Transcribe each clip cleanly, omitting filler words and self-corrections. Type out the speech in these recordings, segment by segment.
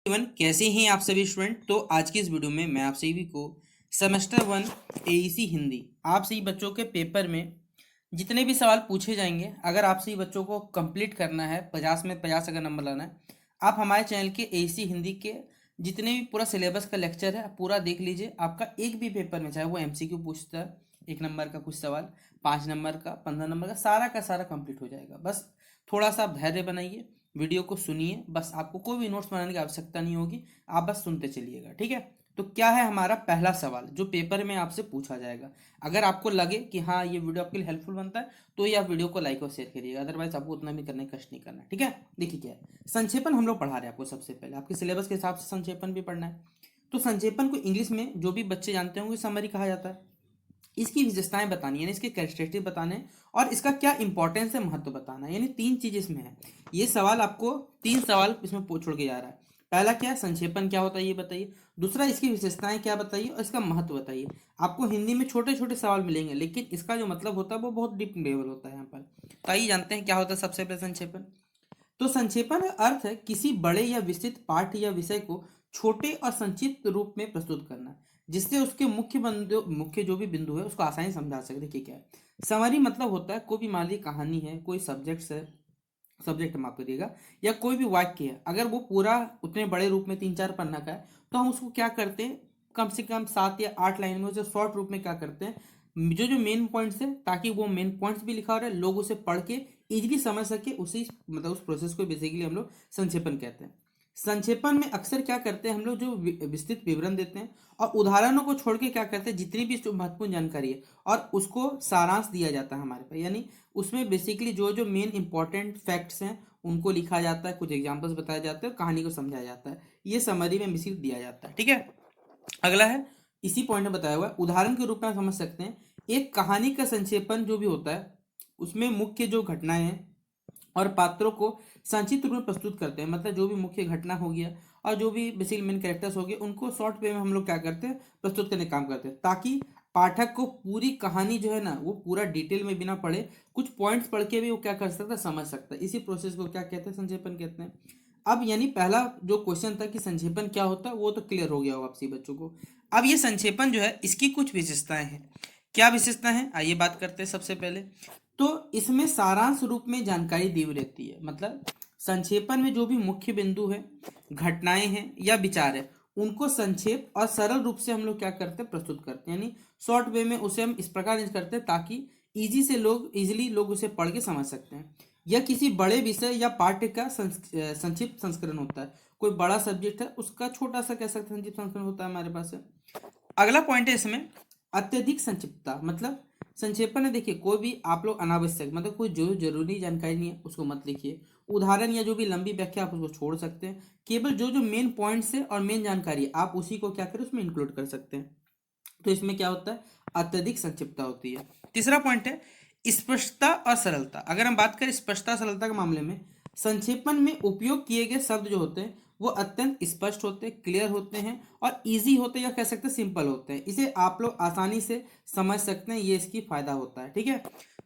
Everyone, कैसे हैं आप सभी स्टूडेंट। तो आज की इस वीडियो में मैं आप सभी को सेमेस्टर 1 एईसी हिंदी आप सभी बच्चों के पेपर में जितने भी सवाल पूछे जाएंगे, अगर आप सभी बच्चों को कंप्लीट करना है, 50 में 50 अगर नंबर लाना है, आप हमारे चैनल के एईसी हिंदी के जितने भी पूरा सिलेबस का लेक्चर है पूरा देख लीजिए। आपका एक भी पेपर में, चाहे वो एमसीक्यू पूछता है 1 नंबर का कुछ सवाल, 5 नंबर का, 15 नंबर का सारा कंप्लीट हो जाएगा। बस थोड़ा सा आप धैर्य बनाइए, वीडियो को सुनिए। बस आपको कोई भी नोट्स बनाने की आवश्यकता नहीं होगी, आप बस सुनते चलिएगा, ठीक है। तो क्या है हमारा पहला सवाल जो पेपर में आपसे पूछा जाएगा। अगर आपको लगे कि हाँ ये वीडियो आपके लिए हेल्पफुल बनता है तो ये आप वीडियो को लाइक और शेयर करिएगा, अदरवाइज आपको उतना भी करने का कष्ट नहीं करना है, ठीक है। देखिए क्या है, संक्षेपण हम लोग पढ़ा रहे हैं आपको। सबसे पहले आपके सिलेबस के हिसाब से संक्षेपण भी पढ़ना है। तो संक्षेपण को इंग्लिश में जो भी बच्चे जानते होंगे समरी कहा जाता है। इसकी विशेषताएं बतानी है, इसके कैरेक्टरिस्टिक बताने हैं और इसका क्या इंपॉर्टेंस है, महत्व बताना है। यानी 3 चीज इसमें है। ये सवाल आपको 3 सवाल इसमें छोड़ के जा रहा है। पहला क्या है, संक्षेपण क्या होता है ये बताइए। दूसरा, इसकी विशेषताएं क्या बताइए और इसका महत्व बताइए। आपको हिंदी में छोटे छोटे सवाल मिलेंगे, लेकिन इसका जो मतलब होता है वो बहुत डीप लेवल होता है यहाँ पर। तो आइए जानते हैं क्या होता है सबसे पहले संक्षेपण। तो संक्षेपण का अर्थ है किसी बड़े या विस्तृत पाठ या विषय को छोटे और संक्षिप्त रूप में प्रस्तुत करना, जिससे उसके मुख्य जो भी बिंदु है उसको आसानी से समझा सके। देखिए क्या है, समरी मतलब होता है कोई भी मान ली कहानी है, कोई सब्जेक्ट है, सब्जेक्ट माफ करिएगा, या कोई भी वाक्य है, अगर वो पूरा उतने बड़े रूप में 3-4 पन्ना का है तो हम उसको क्या करते हैं, कम से कम 7 या 8 लाइन में उसे शॉर्ट रूप में क्या करते हैं, जो जो मेन पॉइंट्स है, ताकि वो मेन पॉइंट्स भी लिखा हो रहा है, लोग उसे पढ़ के इजीली समझ सके, उसी मतलब उस प्रोसेस को बेसिकली हम लोग संक्षेपण कहते हैं। संक्षेपण में अक्सर क्या करते हैं हम लोग, जो विस्तृत विवरण देते हैं और उदाहरणों को छोड़ के क्या करते हैं, जितनी भी जो महत्वपूर्ण जानकारी है और उसको सारांश दिया जाता है हमारे पास। यानी उसमें बेसिकली जो जो मेन इंपॉर्टेंट फैक्ट्स हैं उनको लिखा जाता है, कुछ एग्जांपल्स बताए जाते हैं और कहानी को समझाया जाता है। ये समरी में बेसिकली दिया जाता है, ठीक है। अगला है, इसी पॉइंट में बताया हुआ है, उदाहरण के रूप में आप समझ सकते हैं। एक कहानी का संक्षेपण जो भी होता है उसमें मुख्य जो घटनाएं हैं और पात्रों को संक्षिप्त रूप में प्रस्तुत करते हैं। मतलब जो भी मुख्य घटना हो गया और जो भी बेसिक मेन कैरेक्टर्स हो गए उनको शॉर्ट वे में हम लोग क्या करते हैं, प्रस्तुत करने का काम करते हैं, ताकि पाठक को पूरी कहानी जो है ना वो पूरा डिटेल में बिना पढ़े कुछ पॉइंट्स पढ़ के भी वो क्या कर सकता है, समझ सकता है। इसी प्रोसेस को क्या कहते हैं, संक्षेपण कहते हैं। अब यानी पहला जो क्वेश्चन था कि संक्षेपण क्या होता है वो तो क्लियर हो गया होगा आप सभी बच्चों को। अब ये संक्षेपण जो है इसकी कुछ विशेषताएं हैं। क्या विशेषताएं हैं आइए बात करते हैं। सबसे पहले तो इसमें सारांश रूप में जानकारी दी हुई रहती है। मतलब संक्षेपण में जो भी मुख्य बिंदु है, घटनाएं हैं या विचार है, उनको संक्षेप और सरल रूप से हम लोग क्या करते हैं, प्रस्तुत करते हैं। यानी शॉर्ट वे में उसे हम इस प्रकार यूज करते हैं ताकि इजीली लोग उसे पढ़ के समझ सकते हैं। यह किसी बड़े विषय या पाठ्य का संक्षिप्त संस्करण होता है। कोई बड़ा सब्जेक्ट है उसका छोटा सा कह सकते हैं संक्षिप्त संस्करण होता है हमारे पास है। अगला पॉइंट है इसमें अत्यधिक संक्षिप्तता। मतलब संक्षेपण है, देखिए कोई भी आप लोग अनावश्यक मतलब कोई जो जरूरी जानकारी नहीं है उसको मत लिखिए। उदाहरण या जो भी लंबी व्याख्या आप उसको छोड़ सकते हैं। केवल जो जो मेन पॉइंट्स है और मेन जानकारी आप उसी को क्या करें उसमें इंक्लूड कर सकते हैं। तो इसमें क्या होता है, अत्यधिक संक्षिप्तता होती है। तीसरा पॉइंट है स्पष्टता और सरलता। अगर हम बात करें स्पष्टता सरलता के मामले में, संक्षेपण में उपयोग किए गए शब्द जो होते हैं वो अत्यंत स्पष्ट होते हैं, क्लियर होते हैं और इजी होते हैं, या कह सकते हैं सिंपल होते हैं। इसे आप लोग आसानी से समझ सकते हैं, ये इसकी फायदा होता है, ठीक है।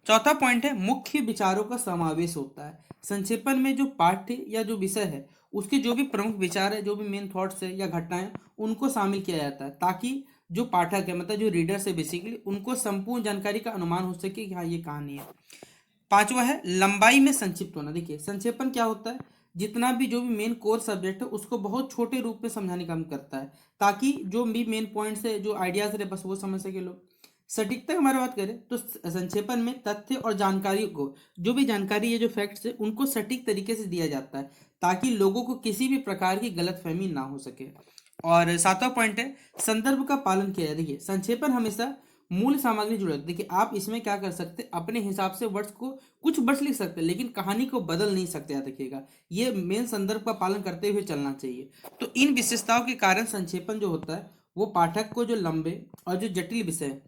चौथा पॉइंट है मुख्य विचारों का समावेश होता है। संक्षेपण में जो पाठ्य या जो विषय है उसके जो भी प्रमुख विचार है, जो भी मेन थॉट्स है या घटनाएं, उनको शामिल किया जाता है ताकि जो पाठक है मतलब जो रीडर्स है बेसिकली उनको संपूर्ण जानकारी का अनुमान हो सके कि हाँ ये कहानी है। पांचवा है लंबाई में संक्षिप्त होना। देखिए संक्षेपण क्या होता है, जितना भी जो भी मेन कोर सब्जेक्ट है उसको बहुत छोटे रूप में समझाने का काम करता है, ताकि जो भी मेन पॉइंट्स है, जो आइडियाज है बस वो समझ सके लोग। सटीकता की हमारी बात करें तो संक्षेपण में तथ्य और जानकारी को, जो भी जानकारी है, जो फैक्ट्स है, उनको सटीक तरीके से दिया जाता है ताकि लोगों को किसी भी प्रकार की गलतफहमी ना हो सके। और सातवां पॉइंट है संदर्भ का पालन किया जाए। देखिए संक्षेपण हमेशा मूल सामग्री जुड़े होते हैं। देखिए आप इसमें क्या कर सकते हैं, अपने हिसाब से वर्ड्स को कुछ वर्ड्स लिख सकते हैं लेकिन कहानी को बदल नहीं सकते। याद रखिएगा ये मेन संदर्भ का पालन करते हुए चलना चाहिए। तो इन विशेषताओं के कारण संक्षेपण जो होता है वो पाठक को जो लंबे और जो जटिल विषय है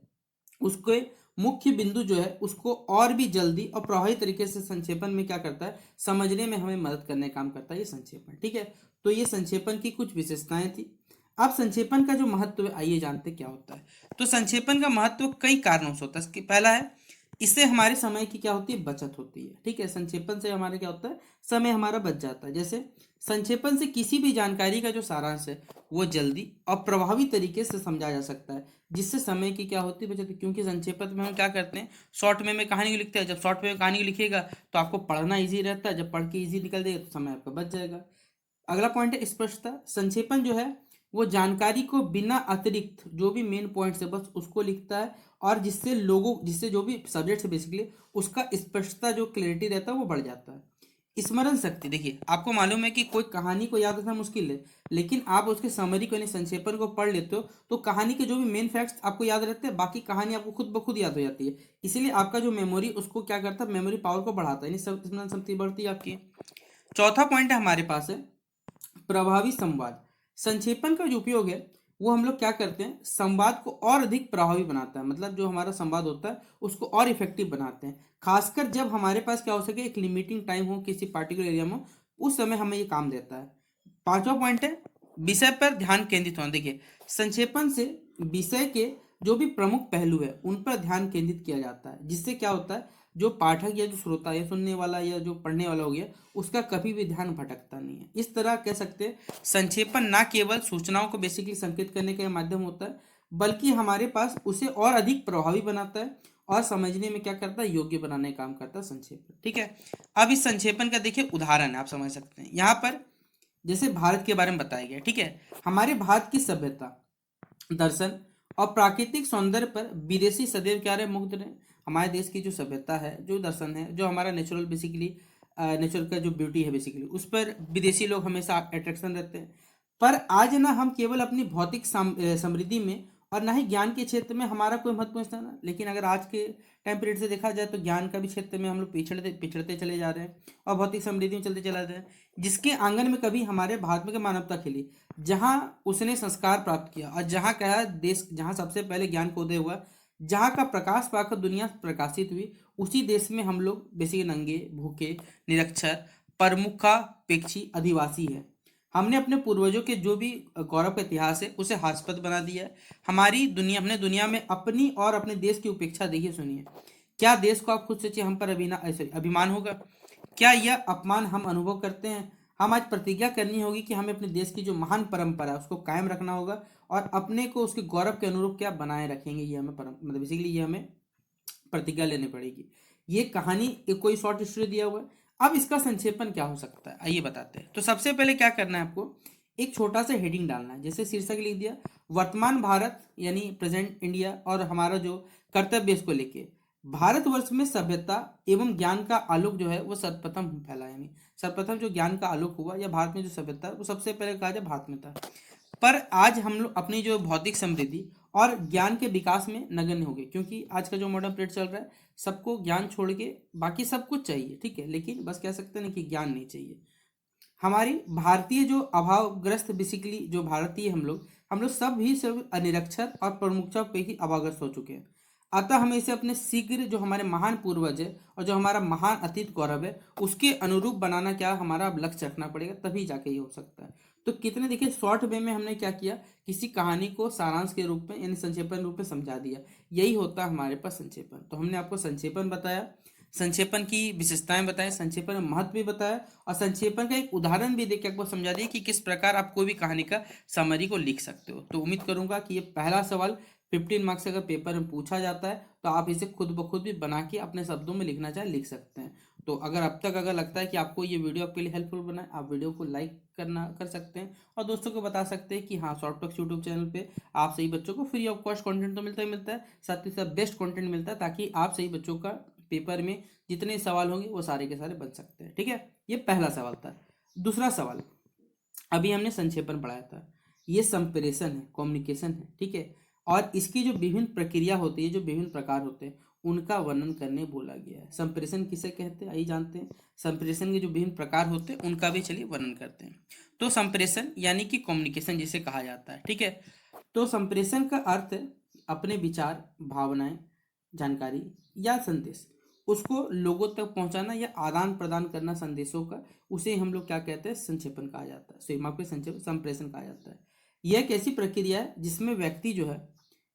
उसके मुख्य बिंदु जो है उसको और भी जल्दी और प्रभावी तरीके से संक्षेपण में क्या करता है, समझने में हमें मदद करने का काम करता है ये संक्षेपण, ठीक है। तो ये संक्षेपण की कुछ विशेषताएं थी। अब संक्षेपण का जो महत्व है आइए जानते क्या होता है। तो संक्षेपण का महत्व कई कारणों से होता है। इसके पहला है इससे हमारे समय की क्या होती है, बचत होती है, ठीक है। संक्षेपण से हमारे क्या होता है, समय हमारा बच जाता है। जैसे संक्षेपण से किसी भी जानकारी का जो सारांश है वो जल्दी और प्रभावी तरीके से समझा जा सकता है, जिससे समय की क्या होती है बचत। क्योंकि संक्षेपण में हम क्या करते हैं, शॉर्ट में कहानी को लिखते हैं। जब शॉर्ट में कहानी को लिखिएगा तो आपको पढ़ना ईजी रहता है, जब पढ़ के ईजी निकल जाएगा तो समय आपका बच जाएगा। अगला पॉइंट है स्पष्टता। संक्षेपण जो है वो जानकारी को बिना अतिरिक्त जो भी मेन पॉइंट्स है बस उसको लिखता है, और जिससे जो भी सब्जेक्ट है बेसिकली उसका स्पष्टता जो क्लैरिटी रहता है वो बढ़ जाता है। स्मरण शक्ति, देखिए आपको मालूम है कि कोई कहानी को याद रखना मुश्किल है, लेकिन आप उसके समरी को यानी संक्षेपण को पढ़ लेते हो तो कहानी के जो भी मेन फैक्ट्स आपको याद रहते हैं, बाकी कहानी आपको खुद ब खुद याद हो जाती है। इसलिए आपका जो मेमोरी उसको क्या करता है, मेमोरी पावर को बढ़ाता है, यानी स्मरण शक्ति बढ़ती है आपकी। चौथा पॉइंट है हमारे पास है प्रभावी संवाद। संक्षेपण का जो उपयोग है वो हम लोग क्या करते हैं, संवाद को और अधिक प्रभावी बनाता है। मतलब जो हमारा संवाद होता है उसको और इफेक्टिव बनाते हैं, खासकर जब हमारे पास क्या हो सके, एक लिमिटिंग टाइम हो किसी पार्टिकुलर एरिया में, उस समय हमें ये काम देता है। पांचवा पॉइंट है विषय पर ध्यान केंद्रित होना। देखिए संक्षेपण से विषय के जो भी प्रमुख पहलू है उन पर ध्यान केंद्रित किया जाता है, जिससे क्या होता है, जो पाठक या जो श्रोता या सुनने वाला या जो पढ़ने वाला हो गया उसका कभी भी ध्यान भटकता नहीं है। इस तरह कह सकते हैं संक्षेपण ना केवल सूचनाओं को बेसिकली संकेत करने का माध्यम होता है, बल्कि हमारे पास उसे और अधिक प्रभावी बनाता है और समझने में क्या करता है, योग्य बनाने का काम करता है संक्षेपण। ठीक है, अब इस संक्षेपण का देखिए उदाहरण आप समझ सकते हैं यहाँ पर। जैसे भारत के बारे में बताया गया, ठीक है, हमारे भारत की सभ्यता, दर्शन और प्राकृतिक सौंदर्य पर विदेशी सदैव क्या रहे, मुग्ध रहे। हमारे देश की जो सभ्यता है, जो दर्शन है, जो हमारा नेचुरल बेसिकली नेचर का जो ब्यूटी है बेसिकली उस पर विदेशी लोग हमेशा अट्रैक्शन रहते हैं। पर आज ना हम केवल अपनी भौतिक समृद्धि में और ना ही ज्ञान के क्षेत्र में हमारा कोई महत्वपूर्ण स्थान है। लेकिन अगर आज के टाइम पीरियड से देखा जाए तो ज्ञान का भी क्षेत्र में हम लोग पिछड़ते पिछड़ते चले जा रहे हैं और भौतिक समृद्धि में चलते चला रहे हैं। जिसके आंगन में कभी हमारे भारत में मानवता खिली, जहाँ उसने संस्कार प्राप्त किया और जहाँ कहा देश, जहाँ सबसे पहले ज्ञान का उदय हुआ, जहाँ का प्रकाश पाकर दुनिया प्रकाशित हुई, उसी देश में हम लोग बेसिकली नंगे भूखे निरक्षर प्रमुखापेक्षी अधिवासी है। हमने अपने पूर्वजों के जो भी गौरव का इतिहास है उसे हास्पद बना दिया है। हमारी दुनिया, हमने दुनिया में अपनी और अपने देश की उपेक्षा देखिए, सुनिए। क्या देश को आप खुद सोचिए हम पर अभिमान होगा? क्या यह अपमान हम अनुभव करते हैं? हम आज प्रतिज्ञा करनी होगी कि हमें अपने देश की जो महान परंपरा है उसको कायम रखना होगा और अपने को उसके गौरव के अनुरूप क्या बनाए रखेंगे, ये हमें मतलब बेसिकली ये हमें प्रतिज्ञा लेनी पड़ेगी। ये कहानी एक कोई शॉर्ट स्टोरी दिया हुआ है। अब इसका संक्षेपण क्या हो सकता है, आइए बताते हैं। तो सबसे पहले क्या करना है आपको, एक छोटा सा हेडिंग डालना है। जैसे शीर्षक लिख दिया वर्तमान भारत यानी प्रेजेंट इंडिया, और हमारा जो कर्तव्य इसको लेके भारतवर्ष में सभ्यता एवं ज्ञान का आलोक जो है वो सर्वप्रथम फैला, यानी सर्वप्रथम जो ज्ञान का आलोक हुआ या भारत में जो सभ्यता है वो सबसे पहले कहा जाए भारत में था। पर आज हम लोग अपनी जो भौतिक समृद्धि और ज्ञान के विकास में नगण्य हो गए, क्योंकि आज का जो मॉडर्न पीरियड चल रहा है सबको ज्ञान छोड़ के बाकी सब कुछ चाहिए, ठीक है, लेकिन बस कह सकते हैं ना कि ज्ञान नहीं चाहिए। हमारी भारतीय जो अभावग्रस्त बेसिकली जो भारतीय हम लोग सब ही सब अनिरक्षर और प्रमुखता पे ही अभावग्रस्त हो चुके हैं। अतः हमें इसे अपने शीघ्र जो हमारे महान पूर्वज है और जो हमारा महान अतीत गौरव है उसके अनुरूप बनाना क्या हमारा अब लक्ष्य रखना पड़ेगा, तभी जाके ये हो सकता है। तो कितने देखिए शॉर्ट वे में हमने क्या किया, किसी कहानी को सारांश के रूप में यानी संक्षेपण रूप में समझा दिया। यही होता है हमारे पास संक्षेपण। तो हमने आपको संक्षेपण बताया, संक्षेपण की विशेषताएं बताएं, संक्षेपण में महत्व भी बताया और संक्षेपण का एक उदाहरण भी देके आपको समझा दिया कि किस प्रकार आप कोई भी कहानी का समरी को लिख सकते हो। तो उम्मीद करूंगा कि ये पहला सवाल 15 मार्क्स अगर पेपर में पूछा जाता है तो आप इसे खुद ब खुद भी बना के अपने शब्दों में लिखना चाहे लिख सकते हैं। तो अगर अब तक अगर लगता है कि आपको ये वीडियो आपके लिए हेल्पफुल बना है, आप वीडियो को लाइक कर सकते हैं और दोस्तों को बता सकते हैं कि हाँ शॉर्ट टॉक्स यूट्यूब चैनल पे आप सही बच्चों को फ्री ऑफ कॉस्ट कंटेंट तो मिलता ही मिलता है, साथ ही साथ बेस्ट कंटेंट मिलता है, ताकि आप सही बच्चों का पेपर में जितने सवाल होंगे वो सारे के सारे बन सकते हैं। ठीक है, ये पहला सवाल था। दूसरा सवाल, अभी हमने संक्षेपण पढ़ाया था, ये संप्रेषण है, कम्युनिकेशन है, ठीक है, और इसकी जो विभिन्न प्रक्रिया होती है, जो विभिन्न प्रकार होते हैं उनका वर्णन करने बोला गया है। संप्रेषण किसे कहते हैं आइए जानते हैं। संप्रेषण के जो विभिन्न प्रकार होते हैं उनका भी चलिए वर्णन करते हैं। तो संप्रेषण यानी कि कम्युनिकेशन जिसे कहा जाता है, ठीक है। तो संप्रेषण का अर्थ है अपने विचार, भावनाएं, जानकारी या संदेश उसको लोगों तक पहुंचाना या आदान प्रदान करना संदेशों का, उसे हम लोग क्या कहते हैं, संक्षेपण कहा जाता है, सीमा पे संप्रेषण कहा जाता है। यह एक ऐसी प्रक्रिया है जिसमें व्यक्ति जो है,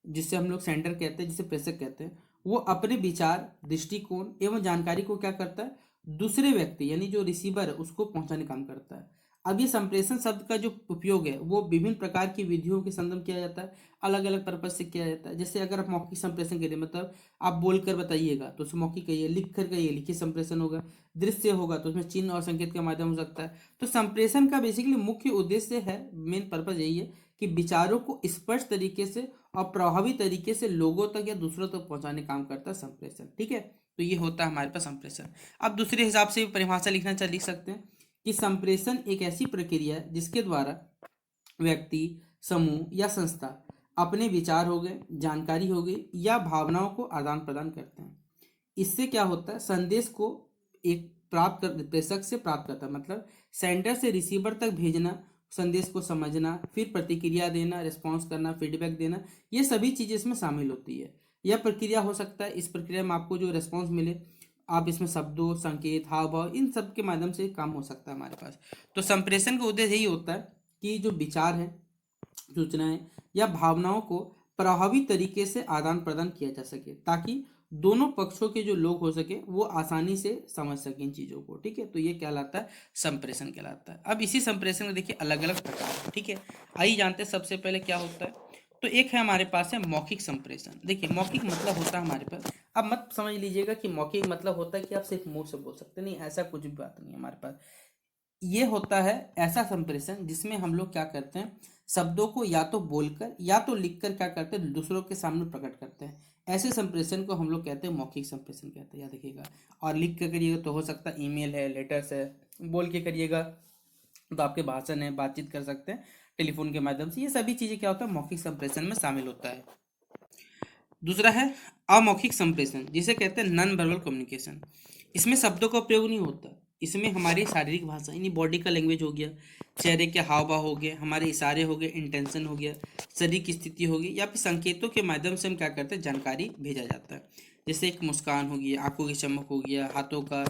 जिससे हम लोग सेंडर कहते हैं, जिसे प्रेषक कहते हैं, वो अपने विचार, दृष्टिकोण एवं जानकारी को क्या करता है, दूसरे व्यक्ति यानी जो रिसीवर है उसको पहुंचाने का काम करता है। अब ये संप्रेषण शब्द का जो उपयोग है वो विभिन्न प्रकार की विधियों के संदर्भ किया जाता है, अलग अलग पर्पज से किया जाता है। जैसे अगर आप मौखिक संप्रेषण करिए, मतलब आप बोलकर बताइएगा तो उसमें मौखिक कहिए, लिख कर कहिए लिखित संप्रेषण होगा, दृश्य होगा तो उसमें चिन्ह और संकेत का माध्यम हो सकता है। तो संप्रेषण का बेसिकली मुख्य उद्देश्य है, मेन पर्पज यही है कि विचारों को स्पष्ट तरीके से और प्रभावी तरीके से लोगों तक या दूसरों तक पहुंचाने का काम करता है संप्रेषण। ठीक है, तो ये होता है हमारे पास संप्रेषण। अब दूसरे हिसाब से परिभाषा लिख सकते हैं कि संप्रेषण एक ऐसी प्रक्रिया है जिसके द्वारा व्यक्ति, समूह या संस्था अपने विचार हो गए, जानकारी हो गई या भावनाओं को आदान प्रदान करते हैं। इससे क्या होता है, संदेश को एक प्राप्त कर प्रेषक से प्राप्त करता है, मतलब सेंडर से रिसीवर तक भेजना, संदेश को समझना, फिर प्रतिक्रिया देना, रिस्पॉन्स करना, फीडबैक देना, ये सभी चीजें इसमें शामिल होती है। यह प्रक्रिया हो सकता है, इस प्रक्रिया में आपको जो रिस्पॉन्स मिले, आप इसमें शब्दों, संकेत, हाव भाव, इन सब के माध्यम से काम हो सकता है हमारे पास। तो संप्रेषण का उद्देश्य यही होता है कि जो विचार है, सूचनाएं या भावनाओं को प्रभावी तरीके से आदान प्रदान किया जा सके, ताकि दोनों पक्षों के जो लोग हो सके वो आसानी से समझ सकें इन चीज़ों को। ठीक है, तो ये कहलाता है संप्रेषण कहलाता है। अब इसी संप्रेषण में देखिए अलग अलग प्रकार है। ठीक है, आइए जानते हैं सबसे पहले क्या होता है। तो एक है हमारे पास है मौखिक संप्रेषण। देखिए मौखिक मतलब होता है हमारे पास, अब मत समझ लीजिएगा कि मौखिक मतलब होता है कि आप सिर्फ मुंह से बोल सकते, नहीं, ऐसा कुछ भी बात नहीं है हमारे पास। ये होता है ऐसा संप्रेषण जिसमें हम लोग क्या करते हैं, शब्दों को या तो बोलकर या तो लिखकर क्या करते हैं, दूसरों के सामने प्रकट करते हैं। ऐसे संप्रेषण को हम लोग कहते हैं मौखिक संप्रेषण कहते हैं, याद रखिएगा। और लिख कर करिएगा तो हो सकता है ईमेल है, लेटर्स है। बोल के करिएगा तो आपके भाषण है, बातचीत कर सकते हैं टेलीफोन के माध्यम से। ये सभी चीजें क्या होता है, मौखिक संप्रेषण में शामिल होता है। दूसरा है अमौखिक संप्रेषण, जिसे कहते हैं नॉन वर्बल कम्युनिकेशन। इसमें शब्दों का प्रयोग नहीं होता, इसमें हमारी शारीरिक भाषा यानी बॉडी का लैंग्वेज हो गया, चेहरे के हाव भाव हो गए, हमारे इशारे हो गए, इंटेंशन हो गया, शरीर की स्थिति होगी, या फिर संकेतों के माध्यम से हम क्या करते हैं, जानकारी भेजा जाता है। जैसे एक मुस्कान होगी, आंखों की चमक हो गया, हाथों का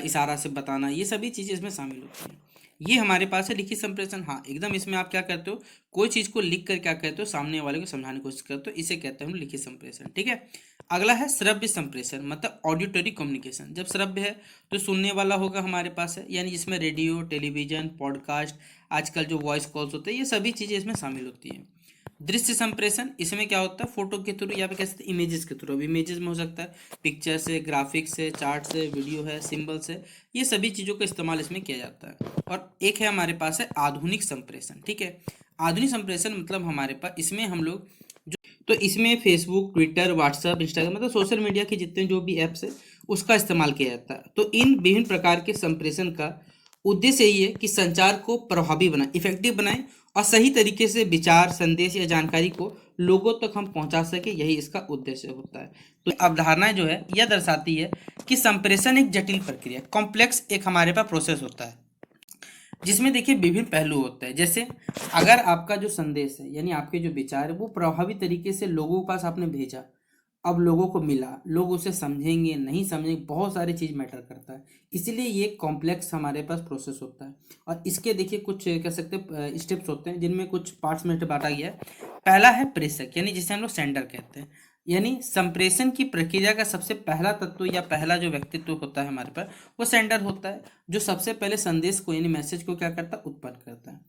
इशारा से बताना, ये सभी चीज़ें इसमें शामिल होती हैं। ये हमारे पास है लिखित संप्रेषण। हाँ एकदम, इसमें आप क्या करते हो, कोई चीज़ को लिख कर क्या कहते हो, सामने वाले को समझाने की कोशिश करते हो, इसे कहते हैं हम लिखित संप्रेषण। ठीक है, अगला है श्रव्य संप्रेषण, मतलब ऑडिटरी कम्युनिकेशन। जब श्रव्य है तो सुनने वाला होगा हमारे पास है, यानी जिसमें रेडियो, टेलीविजन, पॉडकास्ट, आजकल जो वॉइस कॉल्स होते हैं, ये सभी चीज़ें इसमें शामिल होती हैं। दृश्य संप्रेषण, इसमें क्या होता है, फोटो के थ्रू या फिर कह सकते हैं इमेजेस के थ्रू। अब इमेजेस में हो सकता है पिक्चर से, ग्राफिक्स से, चार्ट से, वीडियो है, सिंबल से, ये सभी चीज़ों का इस्तेमाल इसमें किया जाता है। और एक है हमारे पास है आधुनिक संप्रेषण। ठीक है, आधुनिक संप्रेषण मतलब हमारे पास इसमें हम लोग जो, तो इसमें फेसबुक, ट्विटर, व्हाट्सएप, इंस्टाग्राम, मतलब सोशल मीडिया के जितने जो भी ऐप्स है उसका इस्तेमाल किया जाता है। तो इन विभिन्न प्रकार के संप्रेषण का उद्देश्य यही है कि संचार को प्रभावी बनाए, इफेक्टिव बनाए, और सही तरीके से विचार, संदेश या जानकारी को लोगों तक हम पहुंचा सके, यही इसका उद्देश्य होता है। तो अवधारणा जो है यह दर्शाती है कि संप्रेषण एक जटिल प्रक्रिया, कॉम्प्लेक्स एक हमारे पास प्रोसेस होता है, जिसमें देखिए विभिन्न पहलू होते हैं। जैसे अगर आपका जो संदेश है यानी आपके जो विचार है वो प्रभावी तरीके से लोगों के पास आपने भेजा, अब लोगों को मिला, लोग उसे समझेंगे नहीं समझेंगे, बहुत सारी चीज़ मैटर करता है। इसलिए ये कॉम्प्लेक्स हमारे पास प्रोसेस होता है। और इसके देखिए कुछ कह सकते हैं स्टेप्स होते हैं, जिनमें कुछ पार्ट्स में बांटा गया है। पहला है प्रेषक, यानी जिसे हम लोग सेंडर कहते हैं, यानी संप्रेषण की प्रक्रिया का सबसे पहला तत्व या पहला जो व्यक्तित्व होता है हमारे पास, वो सेंडर होता है, जो सबसे पहले संदेश को यानी मैसेज को क्या करता है, उत्पन्न करता है।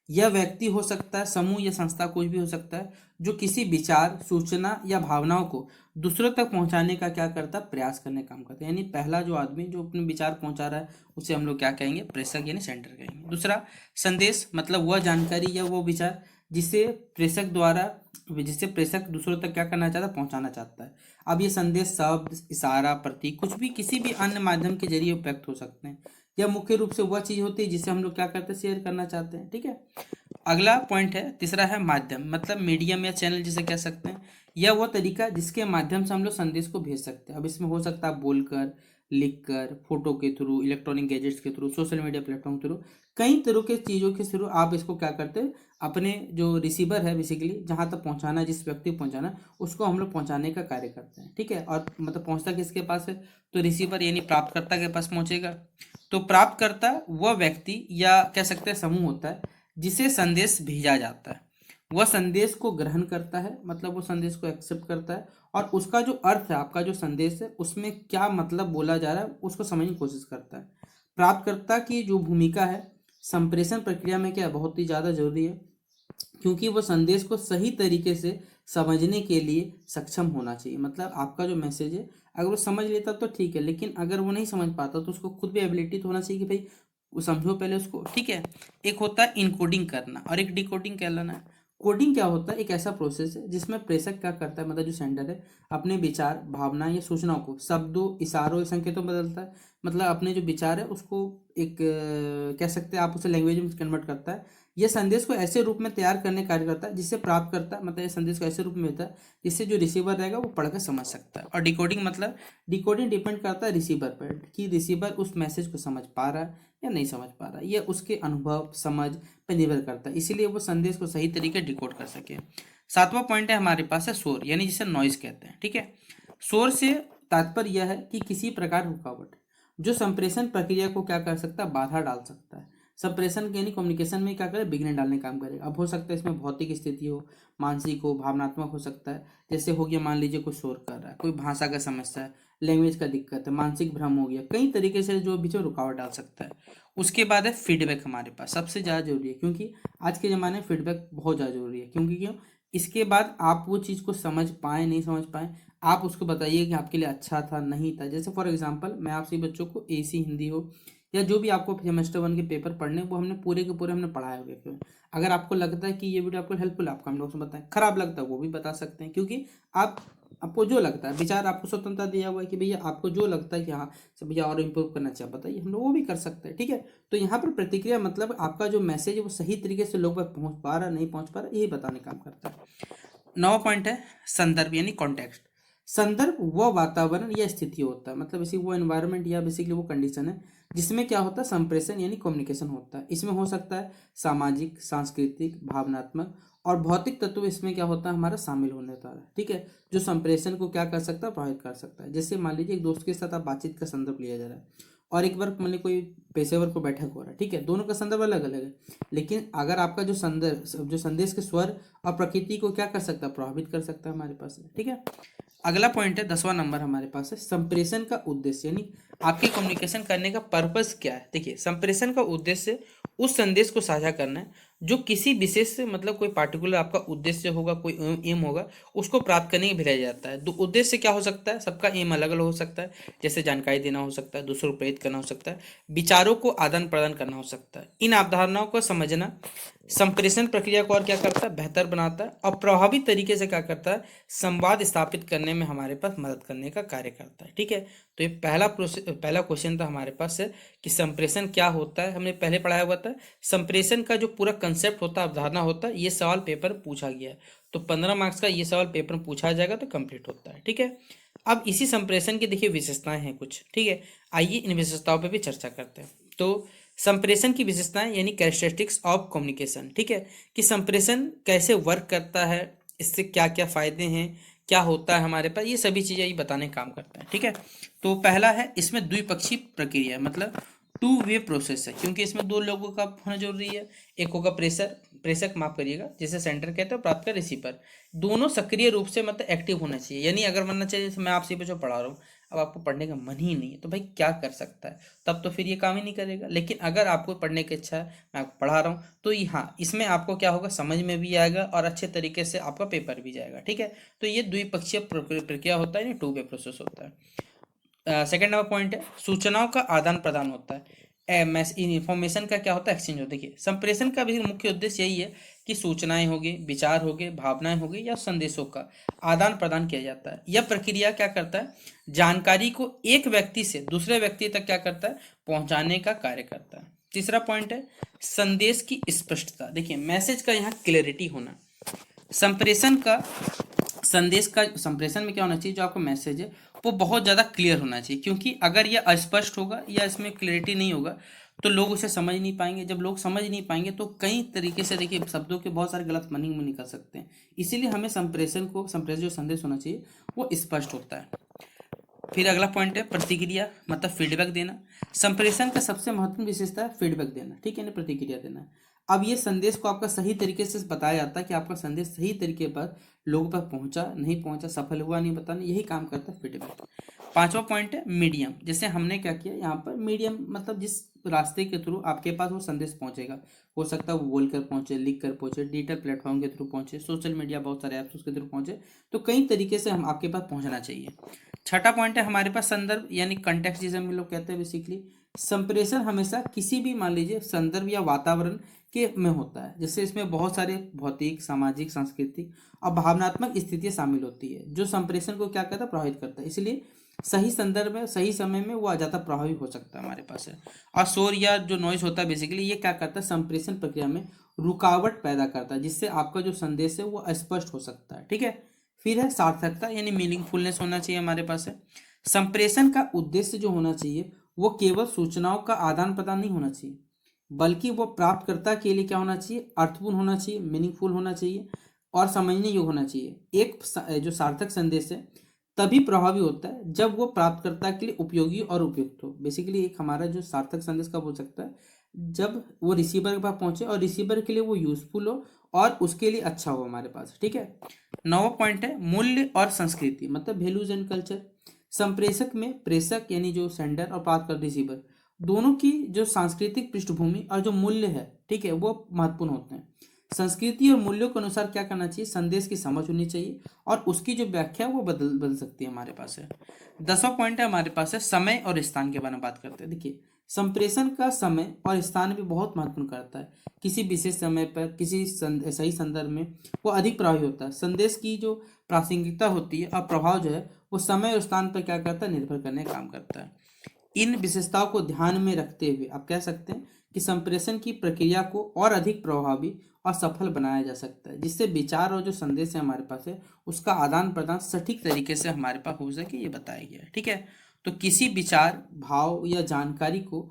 यह व्यक्ति हो सकता है, समूह या संस्था, कुछ भी हो सकता है, जो किसी विचार, सूचना या भावनाओं को दूसरों तक पहुंचाने का क्या करता है, प्रयास करने का काम करता है। यानी पहला जो आदमी जो अपने विचार पहुंचा रहा है उसे हम लोग क्या कहेंगे, प्रेषक यानी सेंडर कहेंगे। दूसरा संदेश, मतलब वह जानकारी या वो विचार जिसे प्रेषक द्वारा, जिससे प्रेषक दूसरों तक क्या करना चाहता है, पहुंचाना चाहता है। अब ये संदेश शब्द, इशारा, प्रतीक, कुछ भी किसी भी अन्य माध्यम के जरिए व्यक्त हो सकते हैं। यह मुख्य रूप से वह चीज होती है जिसे हम लोग क्या करते हैं, शेयर करना चाहते हैं। ठीक है, अगला पॉइंट है, तीसरा है माध्यम, मतलब मीडियम या चैनल जिसे कह सकते हैं। यह वो तरीका जिसके माध्यम से हम लोग संदेश को भेज सकते हैं। अब इसमें हो सकता है बोलकर, लिखकर, फोटो के थ्रू, इलेक्ट्रॉनिक गैजेट्स के थ्रू, सोशल मीडिया प्लेटफॉर्म के थ्रू, कई तरह के चीज़ों के थ्रू आप इसको क्या करते हैं, अपने जो रिसीवर है बेसिकली जहाँ तक पहुँचाना है, जिस व्यक्ति को पहुँचाना है, उसको हम लोग पहुँचाने का कार्य करते हैं। ठीक है, और मतलब पहुँचता किसके पास है, तो रिसीवर यानी प्राप्तकर्ता के पास पहुँचेगा। तो प्राप्तकर्ता वह व्यक्ति या कह सकते हैं समूह होता है जिसे संदेश भेजा जाता है। वह संदेश को ग्रहण करता है, मतलब वो संदेश को एक्सेप्ट करता है, और उसका जो अर्थ है, आपका जो संदेश है उसमें क्या मतलब बोला जा रहा है उसको समझने की कोशिश करता है। प्राप्तकर्ता की जो भूमिका है संप्रेषण प्रक्रिया में क्या बहुत ही ज़्यादा जरूरी है, क्योंकि वो संदेश को सही तरीके से समझने के लिए सक्षम होना चाहिए। मतलब आपका जो मैसेज है अगर वो समझ लेता तो ठीक है, लेकिन अगर वो नहीं समझ पाता तो उसको खुद भी एबिलिटी तो होना चाहिए कि भाई वो समझो पहले उसको, ठीक है। एक होता है इनकोडिंग करना और एक डिकोडिंग कहलाना है। कोडिंग क्या होता है, एक ऐसा प्रोसेस है जिसमें प्रेषक क्या करता है, मतलब जो सेंडर है अपने विचार, भावना या सूचनाओं को शब्दों, इशारों या संकेतों में बदलता है। मतलब अपने जो विचार है उसको एक कह सकते हैं आप उसे लैंग्वेज में कन्वर्ट करता है। यह संदेश को ऐसे रूप में तैयार करने का कार्य करता है जिससे प्राप्त करता है, मतलब ये संदेश को ऐसे रूप में होता है जिससे जो रिसीवर रहेगा वो पढ़कर समझ सकता है। और डिकोडिंग मतलब डिकोडिंग डिपेंड करता है रिसीवर पर कि रिसीवर उस मैसेज को समझ पा रहा है या नहीं समझ पा रहा है। यह उसके अनुभव, समझ पर निर्भर करता है, इसीलिए वो संदेश को सही तरीके डिकोड कर सके। सातवां पॉइंट है हमारे पास है शोर, यानी जिसे नॉइज कहते हैं, ठीक है। शोर से तात्पर्य यह है कि किसी प्रकार की रुकावट जो संप्रेषण प्रक्रिया को क्या कर सकता है, बाधा डाल सकता है। संप्रेषण यानी कम्युनिकेशन में क्या करे, विघ्न डालने का काम करेगा। अब हो सकता है इसमें भौतिक स्थिति हो, मानसिक हो, भावनात्मक हो सकता है। जैसे हो गया मान लीजिए कोई शोर कर रहा है, कोई भाषा का समस्या है, लैंग्वेज का दिक्कत है, मानसिक भ्रम हो गया, कई तरीके से जो बीच में रुकावट डाल सकता है। उसके बाद है फीडबैक, हमारे पास सबसे ज़्यादा जरूरी है, क्योंकि आज के ज़माने में फीडबैक बहुत ज़्यादा जरूरी है। क्योंकि क्यों, इसके बाद आप वो चीज़ को समझ पाए नहीं समझ पाए, आप उसको बताइए कि आपके लिए अच्छा था नहीं था। जैसे फॉर एग्जांपल मैं आपसे बच्चों को एसी हिंदी हो या जो भी आपको सेमेस्टर 1 के पेपर पढ़ने, वो हमने पूरे के पूरे हमने पढ़ाए हुए क्यों। अगर आपको लगता है कि ये वीडियो आपको हेल्पफुल है, आप कमेंट बॉक्स में बताएं। खराब लगता है वो भी बता सकते हैं, क्योंकि आप आपको जो लगता है, विचार आपको स्वतंत्रता दिया हुआ है कि भैया आपको जो लगता है कि हाँ सब भैया और इम्प्रूव करना चाहिए बताइए, हम लोग वो भी कर सकते हैं, ठीक है। तो यहाँ पर प्रतिक्रिया मतलब आपका जो मैसेज है वो सही तरीके से लोग तक पहुँच पा रहा नहीं पहुँच पा रहा, यही बताने का काम करता है। 9वां पॉइंट है संदर्भ यानी कॉन्टेक्स्ट। संदर्भ वह वातावरण या स्थिति होता है, मतलब इसी वो एनवायरनमेंट या बेसिकली वो कंडीशन है जिसमें क्या होता है, संप्रेषण यानी कम्युनिकेशन होता है। इसमें हो सकता है सामाजिक, सांस्कृतिक, भावनात्मक और भौतिक तत्व इसमें क्या होता है हमारा शामिल होने होता है, ठीक है। जो संप्रेषण को क्या कर सकता है, प्रभावित कर सकता है। जैसे मान लीजिए एक दोस्त के साथ आप बातचीत का संदर्भ लिया जा रहा है और एक बार मान लीजिए कोई पेशेवर को बैठक हो रहा है, ठीक है, दोनों का संदर्भ अलग अलग है। लेकिन अगर आपका जो संदर्भ, जो संदेश के स्वर और प्रकृति को क्या कर सकता है, प्रभावित कर सकता है हमारे पास, ठीक है। अगला पॉइंट है 10वां नंबर हमारे पास है संप्रेषण का उद्देश्य, यानी आपके कम्युनिकेशन करने का पर्पस क्या है। देखिए संप्रेषण का उद्देश्य उस संदेश को साझा करना है जो किसी विशेष मतलब कोई पार्टिकुलर आपका उद्देश्य होगा, कोई एम होगा, उसको प्राप्त करने के लिए भेजा जाता है। तो उद्देश्य क्या हो सकता है, सबका एम अलग अलग हो सकता है। जैसे जानकारी देना हो सकता है, दूसरों को प्रेरित करना हो सकता है, विचारों को आदान प्रदान करना हो सकता है। इन अवधारणाओं को समझना संप्रेषण प्रक्रिया को और क्या करता है, बेहतर बनाता है और प्रभावी तरीके से क्या करता है, संवाद स्थापित करने में हमारे पास मदद करने का कार्य करता है, ठीक है। तो ये पहला क्वेश्चन था हमारे पास है कि संप्रेषण क्या होता है, हमने पहले पढ़ाया हुआ था। संप्रेषण का जो पूरा कंसेप्ट होता है, अवधारणा होता है, ये सवाल पेपर में पूछा गया है। तो 15 मार्क्स का ये सवाल पेपर में पूछा जाएगा तो कंप्लीट होता है, ठीक है। अब इसी संप्रेषण की देखिए विशेषताएं हैं कुछ, ठीक है। आइए इन विशेषताओं पर भी चर्चा करते हैं। तो संप्रेषण की विशेषताएं यानी कैरेक्टरिस्टिक्स ऑफ कम्युनिकेशन, ठीक है, कि संप्रेषण कैसे वर्क करता है, इससे क्या क्या फायदे हैं, क्या होता है हमारे पास, ये सभी चीज़ें ये बताने का काम करता है, ठीक है। तो पहला है इसमें द्विपक्षीय प्रक्रिया, मतलब टू वे प्रोसेस है, क्योंकि इसमें दो लोगों का होना जरूरी है। एक होगा प्रेषक माफ करिएगा, जिसे सेंटर कहते हैं, प्राप्त कर रिसीवर। दोनों सक्रिय रूप से मतलब एक्टिव होना चाहिए, यानी अगर मानना चाहिए जैसे मैं आपसे बच्चों पढ़ा रहा हूँ, अब आपको पढ़ने का मन ही नहीं है तो भाई क्या कर सकता है, तब तो फिर ये काम ही नहीं करेगा। लेकिन अगर आपको पढ़ने की इच्छा है, मैं आपको पढ़ा रहा हूँ, तो हाँ इसमें आपको क्या होगा, समझ में भी आएगा और अच्छे तरीके से आपका पेपर भी जाएगा, ठीक है। तो ये द्विपक्षीय प्रक्रिया होता है, टू वे प्रोसेस होता है। सेकंड नंबर पॉइंट है सूचनाओं का आदान प्रदान होता है। इंफॉर्मेशन का क्या होता है, एक्सचेंज होता है। देखिए संप्रेषण का भी मुख्य उद्देश्य यही है कि सूचनाएं होगी, विचार होगे, भावनाएं होगी या संदेशों का आदान प्रदान किया जाता है। यह प्रक्रिया क्या करता है, जानकारी को एक व्यक्ति से दूसरे व्यक्ति तक क्या करता है, पहुंचाने का कार्य करता है। तीसरा पॉइंट है संदेश की स्पष्टता। देखिए मैसेज का यहाँ क्लैरिटी होना। संप्रेषण का संदेश का संप्रेषण में क्या होना चाहिए, जो आपका मैसेज है वो बहुत ज़्यादा क्लियर होना चाहिए, क्योंकि अगर यह अस्पष्ट होगा या इसमें क्लैरिटी नहीं होगा तो लोग उसे समझ नहीं पाएंगे। जब लोग समझ नहीं पाएंगे तो कई तरीके से देखिए शब्दों के बहुत सारे गलत मीनिंग में निकल सकते हैं। इसीलिए हमें संप्रेषण जो संदेश होना चाहिए वो स्पष्ट होता है। फिर अगला पॉइंट है प्रतिक्रिया, मतलब फीडबैक देना। संप्रेषण का सबसे महत्वपूर्ण विशेषता है फीडबैक देना, ठीक है ना, प्रतिक्रिया देना। अब ये संदेश को आपका सही तरीके से बताया जाता है कि आपका संदेश सही तरीके पर लोगों पर पहुंचा नहीं पहुंचा, सफल हुआ नहीं, बताना, यही काम करता है फीडबैक। पांचवा पॉइंट है मीडियम। जैसे हमने क्या किया यहाँ पर, मीडियम मतलब जिस रास्ते के थ्रू आपके पास वो संदेश पहुंचेगा। हो सकता है वो बोल कर पहुंचे, लिख कर पहुंचे, डिजिटल प्लेटफॉर्म के थ्रू पहुंचे, सोशल मीडिया बहुत सारे ऐप्स उसके थ्रू पहुंचे। तो कई तरीके से हम आपके पास पहुंचना चाहिए। छठा पॉइंट है हमारे पास संदर्भ यानी कंटेक्स्ट, जिसे हम लोग कहते हैं बेसिकली। संप्रेषण हमेशा किसी भी मान लीजिए संदर्भ या वातावरण के में होता है, जैसे इसमें बहुत सारे भौतिक, सामाजिक, सांस्कृतिक और भावनात्मक स्थितियां शामिल होती है जो संप्रेषण को क्या करता है, प्रभावित करता है। इसलिए सही संदर्भ में सही समय में वो ज़्यादा प्रभावी हो सकता है हमारे पास है। और शोर या जो नॉइज होता है बेसिकली ये क्या करता है, संप्रेषण प्रक्रिया में रुकावट पैदा करता है, जिससे आपका जो संदेश है वो अस्पष्ट हो सकता है। ठीक है। फिर है सार्थकता यानी मीनिंगफुलनेस होना चाहिए हमारे पास है। संप्रेषण का उद्देश्य जो होना चाहिए वो केवल सूचनाओं का आदान प्रदान नहीं होना चाहिए, बल्कि वो प्राप्तकर्ता के लिए क्या होना चाहिए, अर्थपूर्ण होना चाहिए, मीनिंगफुल होना चाहिए और समझने योग्य होना चाहिए। एक जो सार्थक संदेश है तभी प्रभावी होता है जब वो प्राप्तकर्ता के लिए उपयोगी और उपयुक्त हो। बेसिकली एक हमारा जो सार्थक संदेश कब हो सकता है, जब वो रिसीवर के पास पहुंचे और रिसीवर के लिए वो यूजफुल हो और उसके लिए अच्छा हो हमारे पास। ठीक है। नौवा पॉइंट है मूल्य और संस्कृति, मतलब वैल्यूज एंड कल्चर। संप्रेषक में प्रेषक यानी जो सेंडर और प्राप्तकर्ता रिसीवर दोनों की जो सांस्कृतिक पृष्ठभूमि और जो मूल्य है, ठीक है, वो महत्वपूर्ण होते हैं। संस्कृति और मूल्यों के अनुसार क्या करना चाहिए, संदेश की समझ होनी चाहिए और उसकी जो व्याख्या है वो बदल बदल सकती है हमारे पास है। 10वां पॉइंट है हमारे पास है समय और स्थान के बारे में बात करते हैं। देखिए संप्रेषण का समय और स्थान भी बहुत महत्वपूर्ण करता है। किसी विशेष समय पर किसी सही संदर्भ में वो अधिक प्रभावी होता है। संदेश की जो प्रासंगिकता होती है और प्रभाव जो है वो समय और स्थान पर क्या करता है, निर्भर करने का काम करता है। इन विशेषताओं को ध्यान में रखते हुए आप कह सकते हैं कि संप्रेषण की प्रक्रिया को और अधिक प्रभावी और सफल बनाया जा सकता है, जिससे विचार और जो संदेश है हमारे पास है उसका आदान प्रदान सटीक तरीके से हमारे पास हो सके, ये बताया गया है। ठीक है। तो किसी विचार, भाव या जानकारी को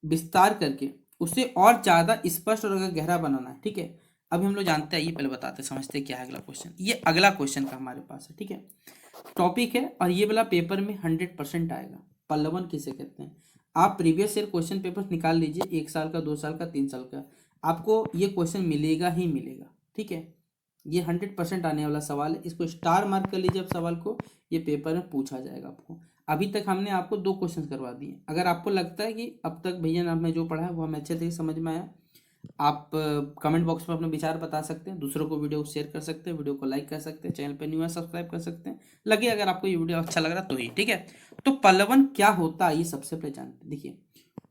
विस्तार करके उसे और ज़्यादा स्पष्ट और गहरा बनाना है। ठीक है। अभी हम लोग जानते हैं, ये पहले बताते समझते क्या है अगला क्वेश्चन। ये अगला क्वेश्चन का हमारे पास है। ठीक है। टॉपिक है और ये वाला पेपर में 100% आएगा। पल्लवन किसे कहते हैं। आप प्रीवियस ईयर क्वेश्चन पेपर निकाल लीजिए, 1 साल का, 2 साल का, 3 साल का, आपको ये क्वेश्चन मिलेगा ही मिलेगा। ठीक है। ये 100% आने वाला सवाल है, इसको स्टार मार्क कर लीजिए। अब सवाल को ये पेपर में पूछा जाएगा आपको। अभी तक हमने आपको 2 क्वेश्चन करवा दिए। अगर आपको लगता है कि अब तक भैया ने आपने जो पढ़ा है वो हमें अच्छे से समझ में आया, आप कमेंट बॉक्स में अपने विचार बता सकते हैं, दूसरों को वीडियो शेयर कर सकते हैं, वीडियो को लाइक कर सकते हैं, चैनल पे न्यू है सब्सक्राइब कर सकते हैं, लगे अगर आपको ये वीडियो अच्छा लग रहा तो ही। ठीक है। तो पल्लवन क्या होता है ये सबसे पहले जानते हैं। देखिए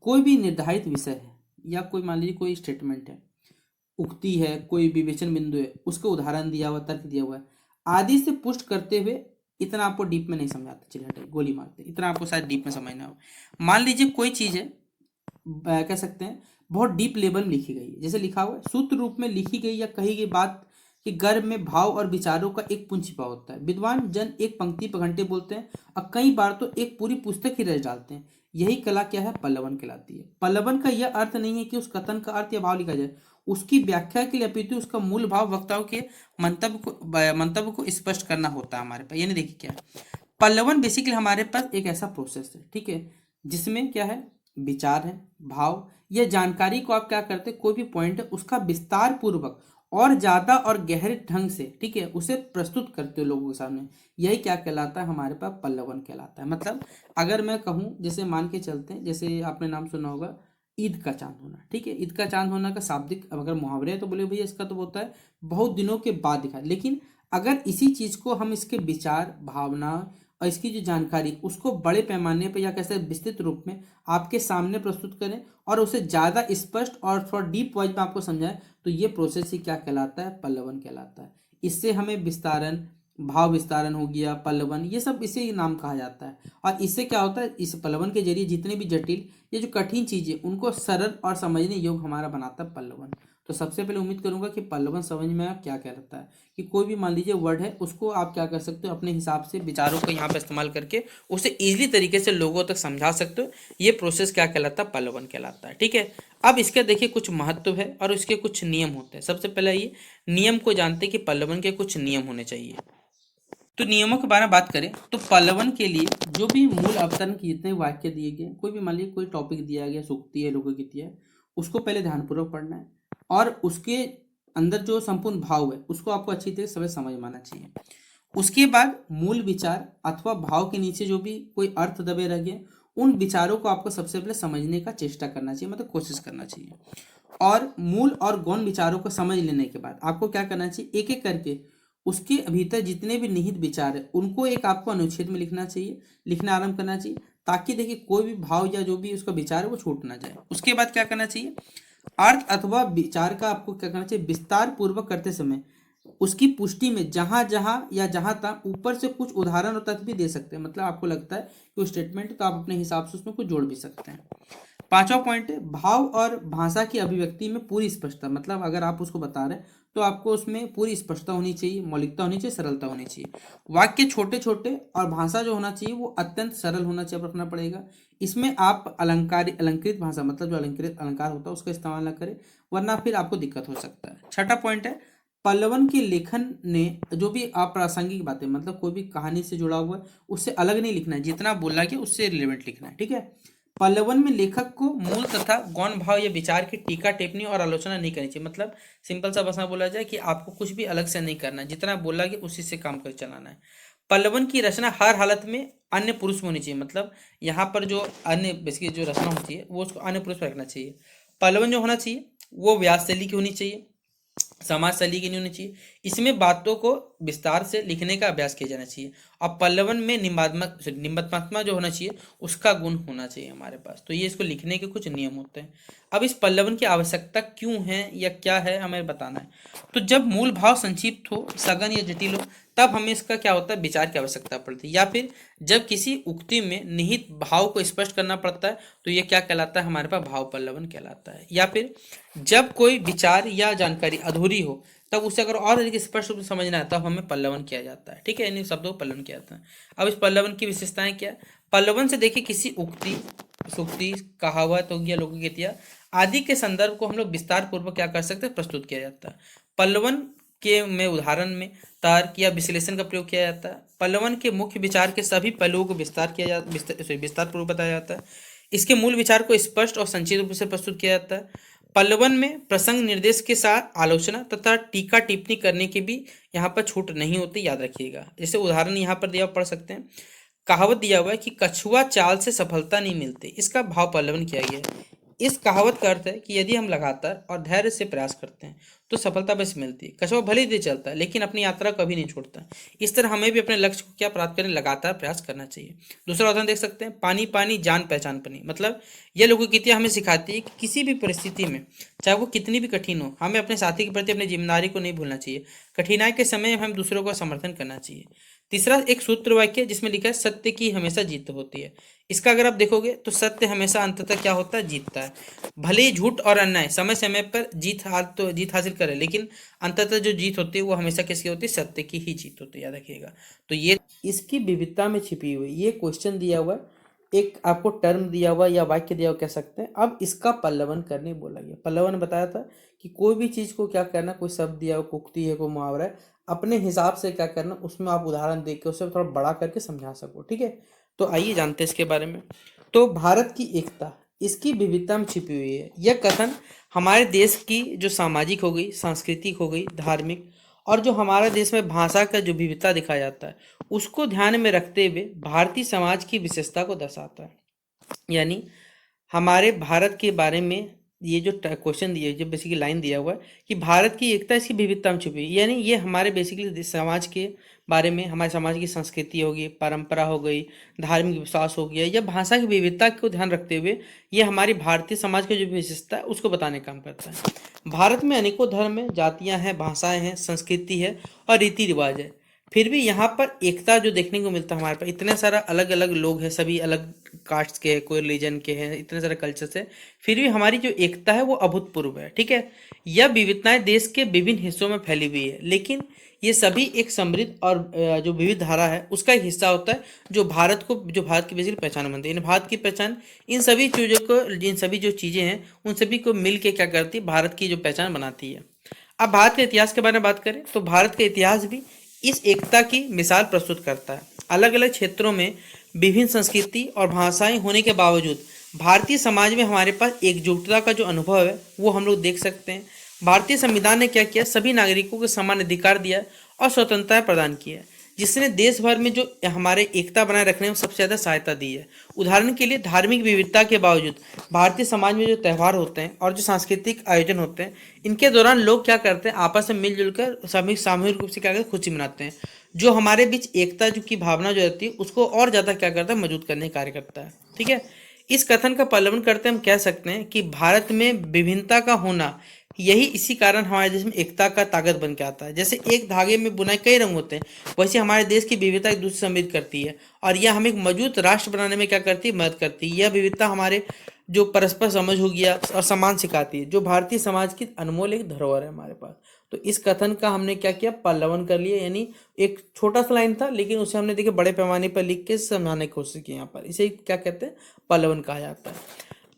कोई भी निर्धारित विषय है या कोई मान लीजिए कोई स्टेटमेंट है, उक्ति है, कोई विवेचन बिंदु है, उसको उदाहरण दिया हुआ, तर्क दिया हुआ है आदि से पुष्ट करते हुए, इतना आपको डीप में नहीं समझाते, चलिए हटाइए गोली मारते, इतना आपको शायद डीप में समझना हो। मान लीजिए कोई चीज़ है, कह सकते हैं बहुत डीप लेवल में लिखी गई है, जैसे लिखा हुआ है सूत्र रूप में लिखी गई या कही गई बात के गर्भ में भाव और विचारों का एक पुंज छिपा होता है। विद्वान जन एक पंक्ति पर घंटे बोलते हैं और कई बार तो एक पूरी पुस्तक ही रच डालते हैं। यही कला क्या है, पल्लवन कहलाती है। पल्लवन का यह अर्थ नहीं है कि उस कथन का अर्थ या भाव लिखा जाए, उसकी व्याख्या के लिए अपितु उसका मूल भाव वक्ताओं के मंतव्य को स्पष्ट करना होता है हमारे पास। यानी देखिए क्या है, पल्लवन बेसिकली हमारे पास एक ऐसा प्रोसेस है, ठीक है, जिसमें क्या है, विचार है, भाव या जानकारी को आप क्या करते हैं, कोई भी पॉइंट है उसका विस्तार पूर्वक और ज्यादा और गहरे ढंग से, ठीक है, उसे प्रस्तुत करते हो लोगों के सामने। यही क्या कहलाता है, हमारे पास पल्लवन कहलाता है। मतलब अगर मैं कहूँ, जैसे मान के चलते हैं, जैसे आपने नाम सुना होगा ईद का चांद होना, ठीक है, ईद का चांद होना का शाब्दिक अगर मुहावरे है तो बोले भैया इसका तो होता है बहुत दिनों के बाद दिखा। लेकिन अगर इसी चीज को हम इसके विचार, भावना और इसकी जो जानकारी उसको बड़े पैमाने पर या कैसे विस्तृत रूप में आपके सामने प्रस्तुत करें और उसे ज़्यादा स्पष्ट और थोड़ा डीप वॉइस में आपको समझाएं, तो ये प्रोसेस ही क्या कहलाता है, पल्लवन कहलाता है। इससे हमें विस्तारन, भाव विस्तारन हो गया, पल्लवन, ये सब इसे ही नाम कहा जाता है। और इससे क्या होता है, इस पल्लवन के जरिए जितने भी जटिल ये जो कठिन चीज़ें उनको सरल और समझने योग्य हमारा बनाता है पल्लवन। तो सबसे पहले उम्मीद करूंगा कि पल्लवन समझ में आया क्या कहता है, कि कोई भी मान लीजिए वर्ड है उसको आप क्या कर सकते हो, अपने हिसाब से विचारों को यहाँ पे इस्तेमाल करके उसे ईजिली तरीके से लोगों तक समझा सकते हो। ये प्रोसेस क्या कहलाता है, पल्लवन कहलाता है। ठीक है। अब इसके देखिए कुछ महत्व है और इसके कुछ नियम होते हैं। सबसे पहले ये नियम को जानते हैं कि पल्लवन के कुछ नियम होने चाहिए। तो नियमों के बारे में बात करें तो पल्लवन के लिए जो भी मूल अवतरण के जितने वाक्य दिए गए, कोई भी मान लीजिए कोई टॉपिक दिया गया, सूक्ति है, लोकगीति है, उसको पहले ध्यानपूर्वक पढ़ना है और उसके अंदर जो संपूर्ण भाव है उसको आपको अच्छी तरह से समझ में आना चाहिए। उसके बाद मूल विचार अथवा भाव के नीचे जो भी कोई अर्थ दबे रह गए उन विचारों को आपको सबसे पहले समझने का चेष्टा करना चाहिए, मतलब कोशिश करना चाहिए। और मूल और गौण विचारों को समझ लेने के बाद आपको क्या करना चाहिए, एक एक करके उसके भीतर जितने भी निहित विचार है उनको एक आपको अनुच्छेद में लिखना चाहिए, लिखना आरंभ करना चाहिए, ताकि देखिए कोई भी भाव या जो भी उसका विचार है वो छूट ना जाए। उसके बाद क्या करना चाहिए, अर्थ अथवा विचार का आपको क्या करना चाहिए, विस्तार पूर्वक करते समय उसकी पुष्टि में जहां जहां या जहां तक ऊपर से कुछ उदाहरण और तथ्य भी दे सकते हैं, मतलब आपको लगता है कि वो स्टेटमेंट तो आप अपने हिसाब से उसमें कुछ जोड़ भी सकते हैं। पांचवा पॉइंट है भाव और भाषा की अभिव्यक्ति में पूरी स्पष्टता, मतलब अगर आप उसको बता रहे हैं तो आपको उसमें पूरी स्पष्टता होनी चाहिए, मौलिकता होनी चाहिए, सरलता होनी चाहिए। वाक्य छोटे छोटे और भाषा जो होना चाहिए वो अत्यंत सरल होना चाहिए, रखना पड़ेगा। इसमें आप अलंकृत भाषा, मतलब जो अलंकृत अलंकार होता है उसका इस्तेमाल ना करें, वरना फिर आपको दिक्कत हो सकता है। छठा पॉइंट है पल्लवन के लेखन ने जो भी अप्रासंगिक बातें, मतलब कोई भी कहानी से जुड़ा हुआ है उससे अलग नहीं लिखना है, जितना बोला गया उससे रिलेवेंट लिखना है, ठीक है। पल्लवन में लेखक को मूल तथा गौण भाव या विचार की टीका टिप्पणी और आलोचना नहीं करनी चाहिए, मतलब सिंपल सा भाषा बोला जाए कि आपको कुछ भी अलग से नहीं करना है, जितना बोला गया उसी से काम कर चलाना है। पल्लवन की रचना हर हालत में अन्य पुरुष में होनी चाहिए, मतलब यहाँ पर जो अन्य बेसिकली जो रचना होती है वो उसको अन्य पुरुष में रखना चाहिए। पल्लवन जो होना चाहिए वो व्यास शैली की होनी चाहिए, समाज शैली की नहीं होनी चाहिए। इसमें बातों को विस्तार से लिखने का अभ्यास किया जाना चाहिए। और पल्लवन में निम्बात्मक जो होना चाहिए उसका गुण होना चाहिए हमारे पास। तो ये इसको लिखने के कुछ नियम होते हैं। अब इस पल्लवन की आवश्यकता क्यों है या क्या है हमें बताना है। तो जब मूल भाव संक्षिप्त हो, सघन या जटिल हो, तब हमें इसका क्या होता है, विचार की आवश्यकता पड़ती है। या फिर जब किसी उक्ति में निहित भाव को स्पष्ट करना पड़ता है तो ये क्या कहलाता है, हमारे पास भाव पल्लवन कहलाता है। या फिर जब कोई विचार या जानकारी अधूरी हो तब उसे अगर और अधिक स्पष्ट रूप से समझना है तब हमें पल्लवन किया जाता है, ठीक है, इन शब्दों को पल्लवन किया जाता है। अब इस पल्लवन की विशेषताएं क्या है। पल्लवन से देखिए किसी उक्ति, सूक्ति, कहावत हो गया, लोकगीत या आदि के संदर्भ को हम लोग विस्तार पूर्वक क्या कर सकते हैं, प्रस्तुत किया जाता है। पल्लवन के में उदाहरण में तर्क या विश्लेषण का प्रयोग किया जाता है। पल्लवन के मुख्य विचार के सभी पहलुओं को विस्तार पूर्वक बताया जाता है। इसके मूल विचार को स्पष्ट और संक्षिप्त रूप से प्रस्तुत किया जाता है। पल्लवन में प्रसंग निर्देश के साथ आलोचना तथा टीका टिप्पणी करने की भी यहाँ पर छूट नहीं होती, याद रखिएगा। जैसे उदाहरण यहाँ पर दिया पढ़ सकते हैं। कहावत दिया हुआ है कि कछुआ चाल से सफलता नहीं मिलती, इसका भाव पल्लवन किया गया है। इस कहावत का अर्थ है कि यदि हम लगातार और धैर्य से प्रयास करते हैं तो सफलता बस मिलती है। कछुआ भले ही चलता है लेकिन अपनी यात्रा कभी नहीं छोड़ता। इस तरह हमें भी अपने लक्ष्य को क्या प्राप्त करने लगातार प्रयास करना चाहिए। दूसरा उदाहरण देख सकते हैं, पानी पानी जान पहचान पानी, मतलब यह लोकगीतियाँ हमें सिखाती है कि किसी भी परिस्थिति में चाहे वो कितनी भी कठिन हो, हमें अपने साथी के प्रति अपनी जिम्मेदारी को नहीं भूलना चाहिए। कठिनाई के समय हम दूसरों का समर्थन करना चाहिए। तीसरा एक सूत्र वाक्य जिसमें लिखा है सत्य की हमेशा जीत होती है। इसका अगर आप देखोगे तो सत्य हमेशा अंततः क्या होता है, जीतता है। भले ही झूठ और अन्याय समय समय पर जीत हासिल करे, लेकिन अंततः जो जीत होती है वो हमेशा किसकी होती है, सत्य की ही जीत होती है, याद रखिएगा। तो ये इसकी विविधता में छिपी हुई ये क्वेश्चन दिया हुआ है, एक आपको टर्म दिया हुआ या वाक्य दिया हुआ कह सकते हैं। अब इसका पल्लवन करने बोला गया। पल्लवन बताया था कि कोई भी चीज को क्या करना, कोई शब्द दिया हुआ, उक्ति है, कोई मुहावरा है, अपने हिसाब से क्या करना, उसमें आप उदाहरण देख के उसे थोड़ा बड़ा करके समझा सको, ठीक है। तो आइए जानते हैं इसके बारे में। तो भारत की एकता इसकी विविधता में छिपी हुई है। यह कथन हमारे देश की जो सामाजिक हो गई, सांस्कृतिक हो गई, धार्मिक और जो हमारे देश में भाषा का जो विविधता दिखाया जाता है उसको ध्यान में रखते हुए भारतीय समाज की विशेषता को दर्शाता है। यानी हमारे भारत के बारे में ये जो क्वेश्चन दिया, जो बेसिकली लाइन दिया हुआ है कि भारत की एकता इसकी विविधता में छुपी, यानी ये हमारे बेसिकली समाज के बारे में, हमारे समाज की संस्कृति होगी, परंपरा हो गई, धार्मिक विश्वास हो गया या भाषा की विविधता को ध्यान रखते हुए ये हमारी भारतीय समाज की जो विशेषता है उसको बताने का काम करता है। भारत में अनेकों धर्म है, जातियाँ हैं, भाषाएँ हैं, संस्कृति है और रीति रिवाज है। फिर भी यहाँ पर एकता जो देखने को मिलता है, हमारे पास इतने सारा अलग अलग लोग हैं, सभी अलग कास्ट के, कोई रिलीजन के हैं, इतने सारे कल्चर से, फिर भी हमारी जो एकता है वो अभूतपूर्व है, ठीक है। यह विविधताएं देश के विभिन्न हिस्सों में फैली हुई है, लेकिन ये सभी एक समृद्ध और जो विविध धारा है उसका एक हिस्सा होता है जो भारत की बेसिकली पहचान बनती है। इन भारत की पहचान इन सभी चीज़ों को, इन सभी जो चीज़ें हैं उन सभी को मिल के क्या करती है, भारत की जो पहचान बनाती है। अब भारत के इतिहास के बारे में बात करें तो भारत का इतिहास भी इस एकता की मिसाल प्रस्तुत करता है। अलग अलग क्षेत्रों में विभिन्न संस्कृति और भाषाएं होने के बावजूद भारतीय समाज में हमारे पास एकजुटता का जो अनुभव है वो हम लोग देख सकते हैं। भारतीय संविधान ने क्या किया, सभी नागरिकों को समान अधिकार दिया और स्वतंत्रता प्रदान की है। जिसने देश भर में जो हमारे एकता बनाए रखने में सबसे ज़्यादा सहायता दी है। उदाहरण के लिए धार्मिक विविधता के बावजूद भारतीय समाज में जो त्यौहार होते हैं और जो सांस्कृतिक आयोजन होते हैं, इनके दौरान लोग क्या करते हैं, आपस में मिलजुल कर सामूहिक रूप से क्या करते हैं, खुशी मनाते हैं, जो हमारे बीच एकता जो की भावना जो रहती है उसको और ज़्यादा क्या करता है, मजबूत करने का कार्य करता है। ठीक है, इस कथन का पालन करते हम कह सकते हैं कि भारत में विभिन्नता का होना, यही इसी कारण हमारे देश में एकता का ताकत बन के आता है। जैसे एक धागे में बुनाई कई रंग होते हैं, वैसे हमारे देश की विविधता एक दूसरे से समृद्ध करती है और यह हमें एक मजबूत राष्ट्र बनाने में क्या करती है, मदद करती है। यह विविधता हमारे जो परस्पर समझ हो गया और सम्मान सिखाती है, जो भारतीय समाज की अनमोल एक धरोहर है हमारे पास। तो इस कथन का हमने क्या किया, पल्लवन कर लिया, यानी एक छोटा सा लाइन था लेकिन उसे हमने देखिए बड़े पैमाने पर लिख के समझाने की कोशिश की। यहाँ पर इसे क्या कहते हैं, पल्लवन कहा जाता है।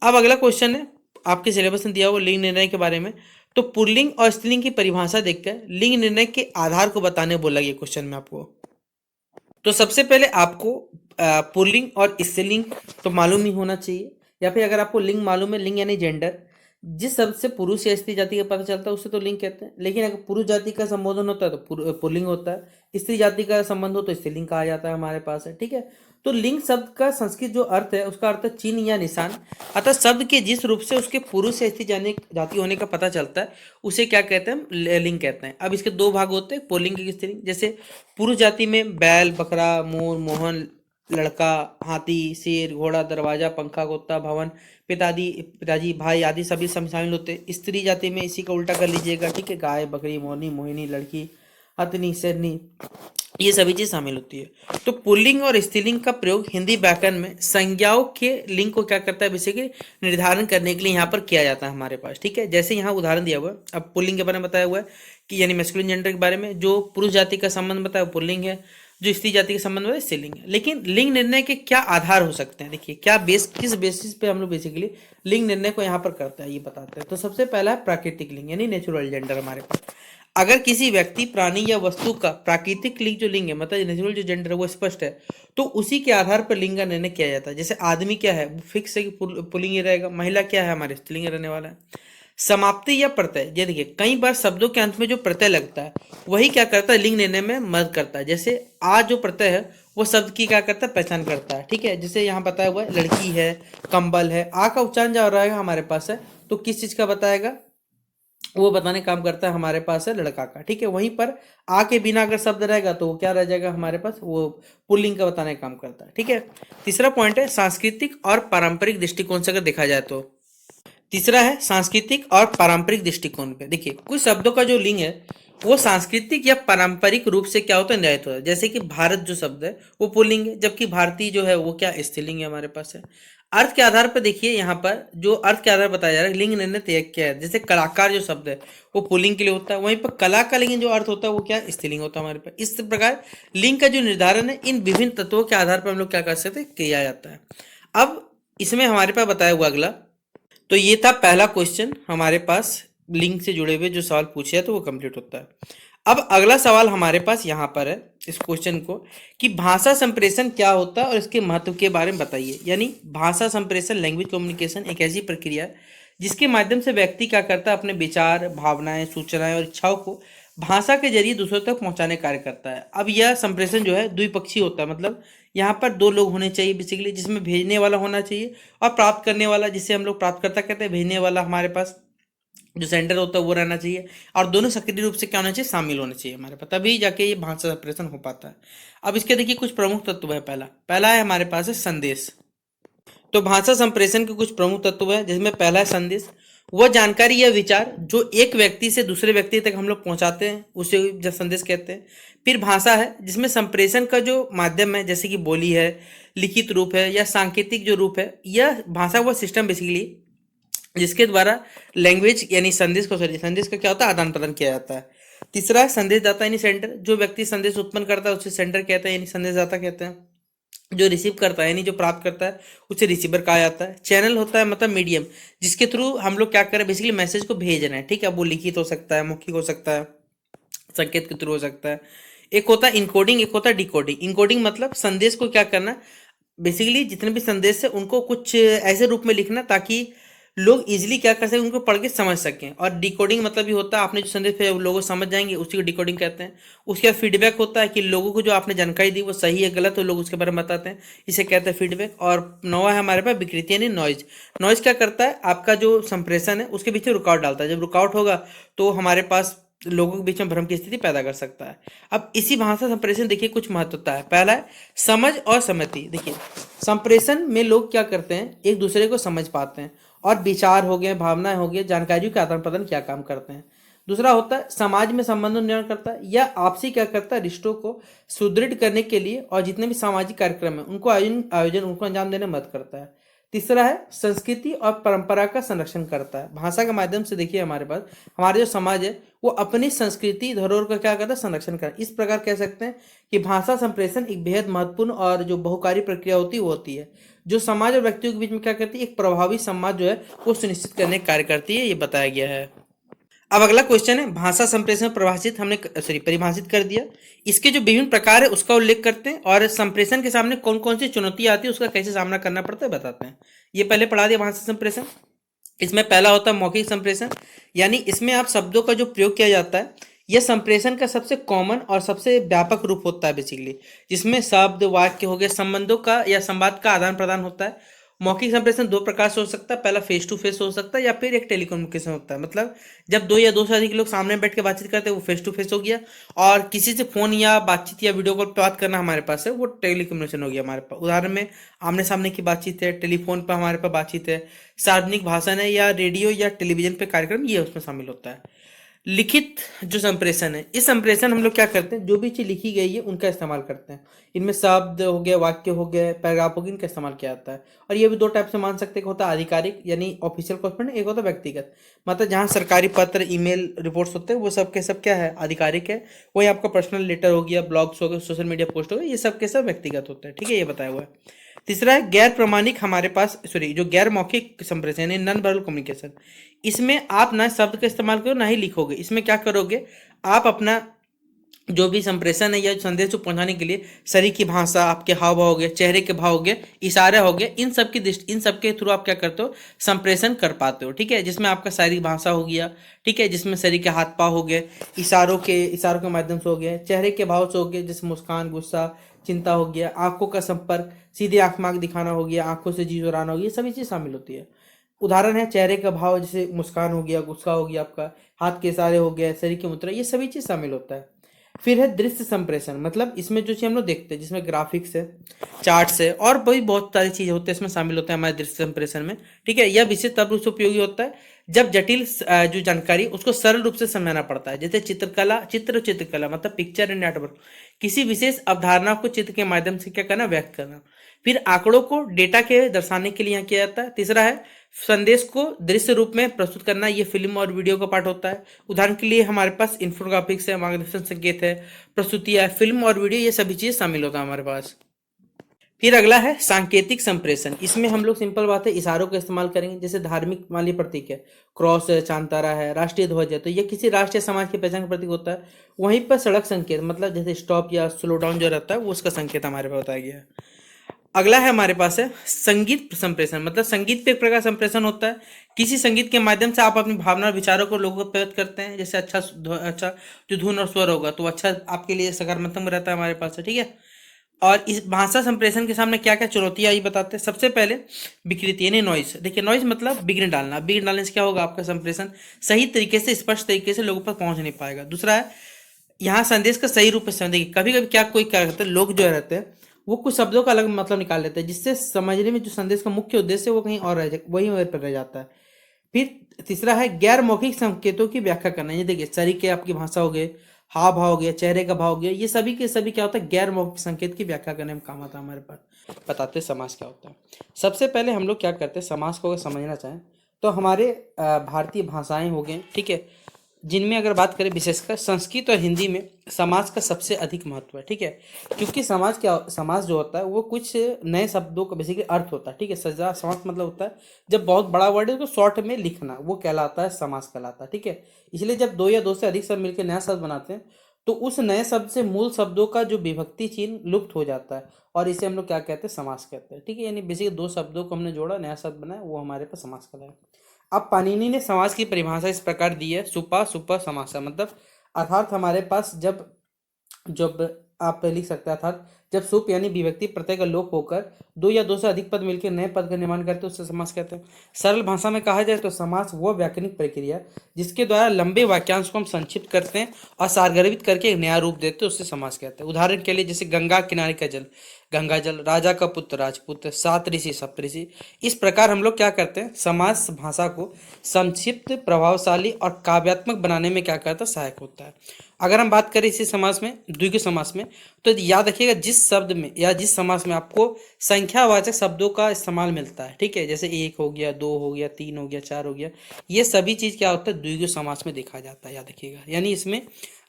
अब अगला क्वेश्चन है आपके सिलेबस में दिया हुआ लिंग निर्णय के बारे में। तो पुल्लिंग और स्त्रीलिंग की परिभाषा देखकर लिंग निर्णय के आधार को बताने बोला गया क्वेश्चन में आपको। तो सबसे पहले आपको पुल्लिंग और स्त्रीलिंग तो मालूम ही होना चाहिए, या फिर अगर आपको लिंग मालूम है, लिंग यानी जेंडर, जिस शब्द से पुरुष या स्त्री जाति का पता चलता है उसे तो लिंग कहते हैं। लेकिन अगर पुरुष जाति का संबोधन होता है तो पुल्लिंग होता है, स्त्री जाति का संबंध हो तो स्त्रीलिंग कहा जाता है हमारे पास है। ठीक है, तो लिंग शब्द का संस्कृत जो अर्थ है उसका अर्थ है चिन्ह या निशान। अतः शब्द के जिस रूप से उसके पुरुष या स्त्री जाति होने का पता चलता है उसे क्या कहते हैं, लिंग कहते हैं। अब इसके दो भाग होते हैं, पुल्लिंग एक स्त्रीलिंग। जैसे पुरुष जाति में बैल, बकरा, मोर, मोहन, लड़का, हाथी, शेर, घोड़ा, दरवाजा, पंखा, कुत्ता, भवन, पिताजी, भाई आदि सभी शामिल होते हैं। स्त्री जाति में इसी का उल्टा कर लीजिएगा। ठीक है, गाय, बकरी, मोरनी, मोहिनी, लड़की, हथनी, शेरनी, ये सभी चीज शामिल होती है। तो पुल्लिंग और स्त्रीलिंग का प्रयोग हिंदी व्याकरण में संज्ञाओं के लिंग को क्या करता है, बेसिकली निर्धारण करने के लिए यहाँ पर किया जाता है हमारे पास। ठीक है, जैसे यहाँ उदाहरण दिया हुआ है, अब पुल्लिंग के बारे में बताया हुआ है कि यानी मैस्कुलिन जेंडर के बारे में, जो पुरुष जाति का संबंध बताया वो पुल्लिंग है, जो स्त्री जाति के संबंध में स्त्रीलिंग है। लेकिन लिंग निर्णय के क्या आधार हो सकते हैं, देखिए क्या किस बेसिस पे हम लोग बेसिकली लिंग निर्णय को यहाँ पर करते हैं ये बताते हैं। तो सबसे पहला है प्राकृतिक लिंग यानी नेचुरल जेंडर हमारे पास। अगर किसी व्यक्ति, प्राणी या वस्तु का प्राकृतिक लिंग जो लिंग है, मतलब नेचुरल जो जेंडर है वो स्पष्ट है, तो उसी के आधार पर लिंग का निर्णय किया जाता है। जैसे आदमी क्या है, वो फिक्स है कि पुल्लिंग ही रहेगा। महिला क्या है, हमारे स्त्रीलिंग रहने वाला है। समाप्ति या प्रत्यय, ये देखिए कई बार शब्दों के अंत में जो प्रत्यय लगता है वही क्या करता है, लिंग निर्णय में मदद करता है। जैसे आ जो प्रत्यय है वो शब्द की क्या करता है, पहचान करता है। ठीक है, जैसे यहाँ बताया हुआ है लड़की है, कंबल है, आ का उच्चारण जो रहेगा हमारे पास है तो किस चीज का बताएगा, वो बताने काम करता है हमारे पास है लड़का का। ठीक है, वहीं पर आ के बिना अगर शब्द रहेगा तो वो क्या रह जाएगा हमारे पास, वो पुल्लिंग का बताने का काम करता है। ठीक है, तीसरा पॉइंट है सांस्कृतिक और पारंपरिक दृष्टिकोण से अगर देखा जाए तो, तीसरा है सांस्कृतिक और पारंपरिक दृष्टिकोण पे। देखिए कुछ शब्दों का जो लिंग है वो सांस्कृतिक या पारंपरिक रूप से क्या होता है, निर्धारित होता है। जैसे कि भारत जो शब्द है वो पुल्लिंग है, जबकि भारतीय जो है वो क्या, स्त्रीलिंग है हमारे पास है। अर्थ के आधार पर देखिए यहाँ पर जो अर्थ के आधार पर बताया जा रहा है लिंग निर्णय तय किया है। जैसे कलाकार जो शब्द है वो पुल्लिंग के लिए होता है, वहीं पर कला का लेकिन जो अर्थ होता है वो क्या, स्त्रीलिंग होता है हमारे पास। इस प्रकार लिंग का जो निर्धारण है इन विभिन्न तत्वों के आधार पर हम लोग क्या कर सकते हैं, किया जाता है। अब इसमें हमारे पास बताया हुआ अगला, तो ये था पहला क्वेश्चन हमारे पास लिंक से जुड़े हुए जो सवाल पूछे हैं तो वो कंप्लीट होता है। अब अगला सवाल हमारे पास यहाँ पर है इस क्वेश्चन को कि भाषा संप्रेषण क्या होता है और इसके महत्व के बारे में बताइए। यानी भाषा संप्रेषण, लैंग्वेज कम्युनिकेशन एक ऐसी प्रक्रिया है जिसके माध्यम से व्यक्ति क्या करता है, अपने विचार, भावनाएं, सूचनाएं और इच्छाओं को भाषा के जरिए दूसरों तक पहुंचाने का कार्य करता है। अब यह संप्रेषण जो है द्विपक्षीय होता है, मतलब यहाँ पर दो लोग होने चाहिए बेसिकली, जिसमें भेजने वाला होना चाहिए और प्राप्त करने वाला, जिसे हम लोग प्राप्तकर्ता कहते हैं। भेजने वाला हमारे पास जो सेंडर होता है वो रहना चाहिए और दोनों सक्रिय रूप से क्या होना चाहिए, शामिल होने चाहिए हमारे पास, तभी जाके ये भाषा संप्रेषण हो पाता है। अब इसके देखिए कुछ प्रमुख तत्व है। पहला है हमारे पास है संदेश। तो भाषा संप्रेषण के कुछ प्रमुख तत्व है जिसमें पहला है संदेश। वह जानकारी या विचार जो एक व्यक्ति से दूसरे व्यक्ति तक हम लोग पहुंचाते हैं उसे जब संदेश कहते हैं। फिर भाषा है जिसमें संप्रेषण का जो माध्यम है, जैसे कि बोली है, लिखित रूप है या सांकेतिक जो रूप है, यह भाषा वह सिस्टम बेसिकली जिसके द्वारा लैंग्वेज यानी संदेश का क्या होता है, आदान प्रदान किया जाता है। तीसरा है संदेशदाता यानी सेंडर। जो व्यक्ति संदेश उत्पन्न करता है उसे सेंडर कहते हैं यानी संदेशदाता कहते हैं। जो रिसीव करता है यानी जो प्राप्त करता है उसे रिसीवर कहा जाता है। चैनल होता है मतलब मीडियम, जिसके थ्रू हम लोग क्या करें, बेसिकली मैसेज को भेज रहे हैं। ठीक है, वो लिखित हो सकता है, मौखिक हो सकता है, संकेत के थ्रू हो सकता है। एक होता है इनकोडिंग, एक होता है डिकोडिंग। इनकोडिंग मतलब संदेश को क्या करना, बेसिकली जितने भी संदेश है उनको कुछ ऐसे रूप में लिखना ताकि लोग इजीली क्या कर सकें, उनको पढ़ के समझ सकें। और डिकोडिंग मतलब ये होता है आपने जो संदेश भेजा वो लोग समझ जाएंगे, उसी को डिकोडिंग कहते हैं। उसके बाद फीडबैक होता है कि लोगों को जो आपने जानकारी दी वो सही है गलत, तो लोग उसके बारे में बताते हैं, इसे कहते हैं फीडबैक। और नौवा है हमारे पास विकृति यानी नॉइज। नॉइज क्या करता है, आपका जो संप्रेषण है उसके पीछे रुकावट डालता है। जब रुकावट होगा तो हमारे पास लोगों के बीच में भ्रम की स्थिति पैदा कर सकता है। अब इसी भाषा संप्रेषण देखिए कुछ महत्वता है। पहला है समझ और सहमति। देखिए संप्रेषण में लोग क्या करते हैं, एक दूसरे को समझ पाते हैं और विचार हो गए, भावनाएं हो गए, जानकारियों के आदान प्रदान क्या काम करते हैं। दूसरा होता है समाज में संबंधों निर्माण करता है, या आपसी क्या करता है, रिश्तों को सुदृढ़ करने के लिए और जितने भी सामाजिक कार्यक्रम है उनको आयोजन आयोजन उनको अंजाम देने में मदद करता है। तीसरा है संस्कृति और परंपरा का संरक्षण करता है। भाषा के माध्यम से देखिए हमारे पास हमारे जो समाज है वो अपनी संस्कृति धरोहर का क्या करता है, संरक्षण करता है। इस प्रकार कह सकते हैं कि भाषा संप्रेषण एक बेहद महत्वपूर्ण और जो बहुकारी प्रक्रिया होती है वो होती है, जो समाज और व्यक्तियों के बीच में क्या करती है, एक प्रभावी संवाद जो है वो सुनिश्चित करने का कार्य करती है, ये बताया गया है। अब अगला क्वेश्चन है भाषा संप्रेषण परिभाषित, हमने सॉरी परिभाषित कर दिया। इसके जो विभिन्न प्रकार है उसका उल्लेख करते हैं, और संप्रेषण के सामने कौन कौन सी चुनौतियां आती है उसका कैसे सामना करना पड़ता है बताते हैं। ये पहले पढ़ा दिया भाषा संप्रेषण। इसमें पहला होता है मौखिक संप्रेषण, यानी इसमें आप शब्दों का जो प्रयोग किया जाता है यह संप्रेषण का सबसे कॉमन और सबसे व्यापक रूप होता है बेसिकली, जिसमें शब्द वाक्य हो गए संबंधों का या संवाद का आदान प्रदान होता है। मौखिक संप्रेषण दो प्रकार से हो सकता है, पहला फेस टू फेस हो सकता है या फिर एक टेलीकम्युनिकेशन होता है। मतलब जब दो या दो से अधिक लोग सामने बैठ के बातचीत करते हैं वो फेस टू फेस हो गया, और किसी से फोन या बातचीत या वीडियो कॉल पर बात करना हमारे पास है वो टेलीकम्युनिकेशन हो गया हमारे पास। उदाहरण में आमने सामने की बातचीत है, टेलीफोन पर हमारे पास बातचीत है, सार्वजनिक भाषण है, या रेडियो या टेलीविजन पे कार्यक्रम, ये उसमें शामिल होता है। लिखित जो संप्रेषण है, इस संप्रेषण हम लोग क्या करते हैं, जो भी चीज लिखी गई है उनका इस्तेमाल करते हैं। इनमें शब्द हो गए, वाक्य हो गए, पैराग्राफ हो गए, इनका इस्तेमाल किया जाता है। और ये भी दो टाइप से मान सकते हैं, एक होता है आधिकारिक यानी ऑफिशियल कॉरस्पॉन्डेंट, एक होता है व्यक्तिगत। मतलब जहाँ सरकारी पत्र, ईमेल, रिपोर्ट्स होते हैं वो सब के सब क्या है, आधिकारिक है। वही आपका पर्सनल लेटर हो गया, ब्लॉग्स हो गए, सोशल मीडिया पोस्ट हो गए, ये सब के सब व्यक्तिगत होते हैं। ठीक है, ये बताया हुआ है। तीसरा है गैर प्रमाणिक, हमारे पास सॉरी जो गैर मौखिक संप्रेषण यानी नॉन वर्बल कम्युनिकेशन। इसमें आप ना शब्द का इस्तेमाल करो ना ही लिखोगे। इसमें क्या करोगे, आप अपना जो भी संप्रेषण है या संदेश को पहुंचाने के लिए शरीर की भाषा, आपके हाव भाव हो गए, चेहरे के भाव हो गए, इशारे हो गए, इन सब की दृष्टि, इन सब के थ्रू आप क्या करते हो, संप्रेषण कर पाते हो। ठीक है, जिसमें आपका शारीरिक भाषा हो गया, ठीक है, जिसमें शरीर के हाथ पाँव हो गए, इशारों के माध्यम से हो गया, चेहरे के भाव से हो गए, जैसे मुस्कान, गुस्सा, चिंता हो गया, आंखों का संपर्क, सीधे आंख में आंख दिखाना हो गया, आंखों से जी चुराना हो गया, ये सभी चीज शामिल होती है। उदाहरण है चेहरे का भाव, जैसे मुस्कान हो गया, गुस्सा हो गया, आपका हाथ के इशारे हो गए, शरीर की मुद्रा, ये सभी चीज शामिल होता है। फिर है दृश्य संप्रेषण, मतलब इसमें जो चीज हम लोग देखते हैं जिसमें ग्राफिक्स है, चार्ट्स है, और भी बहुत सारी चीजें होती है इसमें शामिल होते हैं हमारे दृश्य संप्रेषण में। ठीक है, यह विशेष तब रूप से उपयोगी होता है जब जटिल जो जानकारी उसको सरल रूप से समझाना पड़ता है, जैसे चित्रकला मतलब पिक्चर एंड नेटवर्क, किसी विशेष अवधारणा को चित्र के माध्यम से क्या करना, व्यक्त करना। फिर आंकड़ों को डेटा के दर्शाने के लिए यहाँ किया जाता है। तीसरा है संदेश को दृश्य रूप में प्रस्तुत करना, ये फिल्म और वीडियो का पार्ट होता है। उदाहरण के लिए हमारे पास इंफोग्राफिक्स है, मार्गदर्शन संकेत है, प्रस्तुतियाँ है, फिल्म और वीडियो, ये सभी चीज़ शामिल होता है हमारे पास। फिर अगला है सांकेतिक संप्रेषण। इसमें हम लोग सिंपल बात है इशारों का इस्तेमाल करेंगे, जैसे धार्मिक मान लीजिए प्रतीक है, क्रॉस है, चांतारा है, राष्ट्रीय ध्वज है, तो ये किसी राष्ट्र या समाज की पहचान का प्रतीक होता है। वहीं पर सड़क संकेत मतलब जैसे स्टॉप या स्लो डाउन जो रहता है वो उसका संकेत हमारे पास बताया गया है। अगला है हमारे पास है संगीत संप्रेषण, मतलब संगीत पे एक प्रकार संप्रेषण होता है। किसी संगीत के माध्यम से आप अपनी भावना और विचारों को लोगों को व्यक्त करते हैं, जैसे अच्छा जो धुन और स्वर होगा तो अच्छा आपके लिए सकारात्मक रहता है हमारे पास है। ठीक है, और इस भाषा संप्रेषण के सामने क्या क्या चुनौतियां आई बताते हैं। सबसे पहले विकृति यानी नॉइस। देखिए नॉइस मतलब विघ्न डालना, विघ्न डालने से क्या होगा, आपका संप्रेषण सही तरीके से, स्पष्ट तरीके से लोगों पर पहुंच नहीं पाएगा। दूसरा है यहाँ संदेश का सही रूप में समझ। देखिए कभी कभी क्या करते हैं लोग जो रहते हैं वो कुछ शब्दों का अलग मतलब निकाल लेते हैं, जिससे समझने में जो संदेश का मुख्य उद्देश्य है वो कहीं और वही वहीं पर रह जाता है। फिर तीसरा है गैर मौखिक संकेतों की व्याख्या करना। ये देखिए शरीर के आपकी भाषा हो गए, हाव भाव हो गया, चेहरे का भाव हो गया, ये सभी के सभी क्या होता है, गैर मौखिक संकेत की व्याख्या करने में काम आता है हमारे पास। बताते हैं समास क्या होता है। सबसे पहले हम लोग क्या करते हैं, समास को अगर समझना चाहें तो हमारे भारतीय भाषाएं हो गए, ठीक है, जिनमें अगर बात करें विशेषकर संस्कृत और हिंदी में समाज का सबसे अधिक महत्व है। ठीक है, क्योंकि समाज जो होता है वो कुछ नए शब्दों का बेसिकली अर्थ होता है। ठीक है, सजा समाज मतलब होता है जब बहुत बड़ा वर्ड है तो शॉर्ट में लिखना, वो कहलाता है समास कहलाता है। ठीक है, इसलिए जब दो या दो से अधिक शब्द मिलकर नया शब्द बनाते हैं तो उस नए शब्द से मूल शब्दों का जो विभक्ति चिन्ह लुप्त हो जाता है, और इसे हम लोग क्या कहते हैं, समास कहते हैं। ठीक है, यानी बेसिकली दो शब्दों को हमने जोड़ा, नया शब्द बनाया, वो हमारे पास समास कहलाता है। अब पाणिनि ने समास की परिभाषा इस प्रकार दी है, सुपा सुपा समासा, मतलब अर्थात हमारे पास जब जब आप लिख सकते हैं, अर्थात जब सुप यानी विभक्ति प्रत्यय का लोप होकर दो या दो से अधिक पद मिलकर नए पद का निर्माण करते हैं, उससे समास कहते हैं। सरल भाषा में कहा जाए तो समास वह व्याकरणिक प्रक्रिया जिसके द्वारा लंबे वाक्यांश को हम संक्षिप्त करते हैं और सारगर्भित करके एक नया रूप देते हैं, उससे समास कहते हैं। उदाहरण के लिए जैसे गंगा किनारे का जल गंगा जल, राजा का पुत्र राजपुत्र, सातऋषि सप्तऋषि। इस प्रकार हम लोग क्या करते हैं, समास भाषा को संक्षिप्त, प्रभावशाली और काव्यात्मक बनाने में क्या करता है, सहायक होता है। अगर हम बात करें इसी समास में, द्विगु समास में, तो याद रखिएगा जिस शब्द में या जिस समास में आपको संख्यावाचक शब्दों का इस्तेमाल मिलता है, ठीक है, जैसे एक हो गया, दो हो गया, तीन हो गया, चार हो गया, ये सभी चीज क्या होता है, द्विगु समास में देखा जाता है, याद रखिएगा। यानी इसमें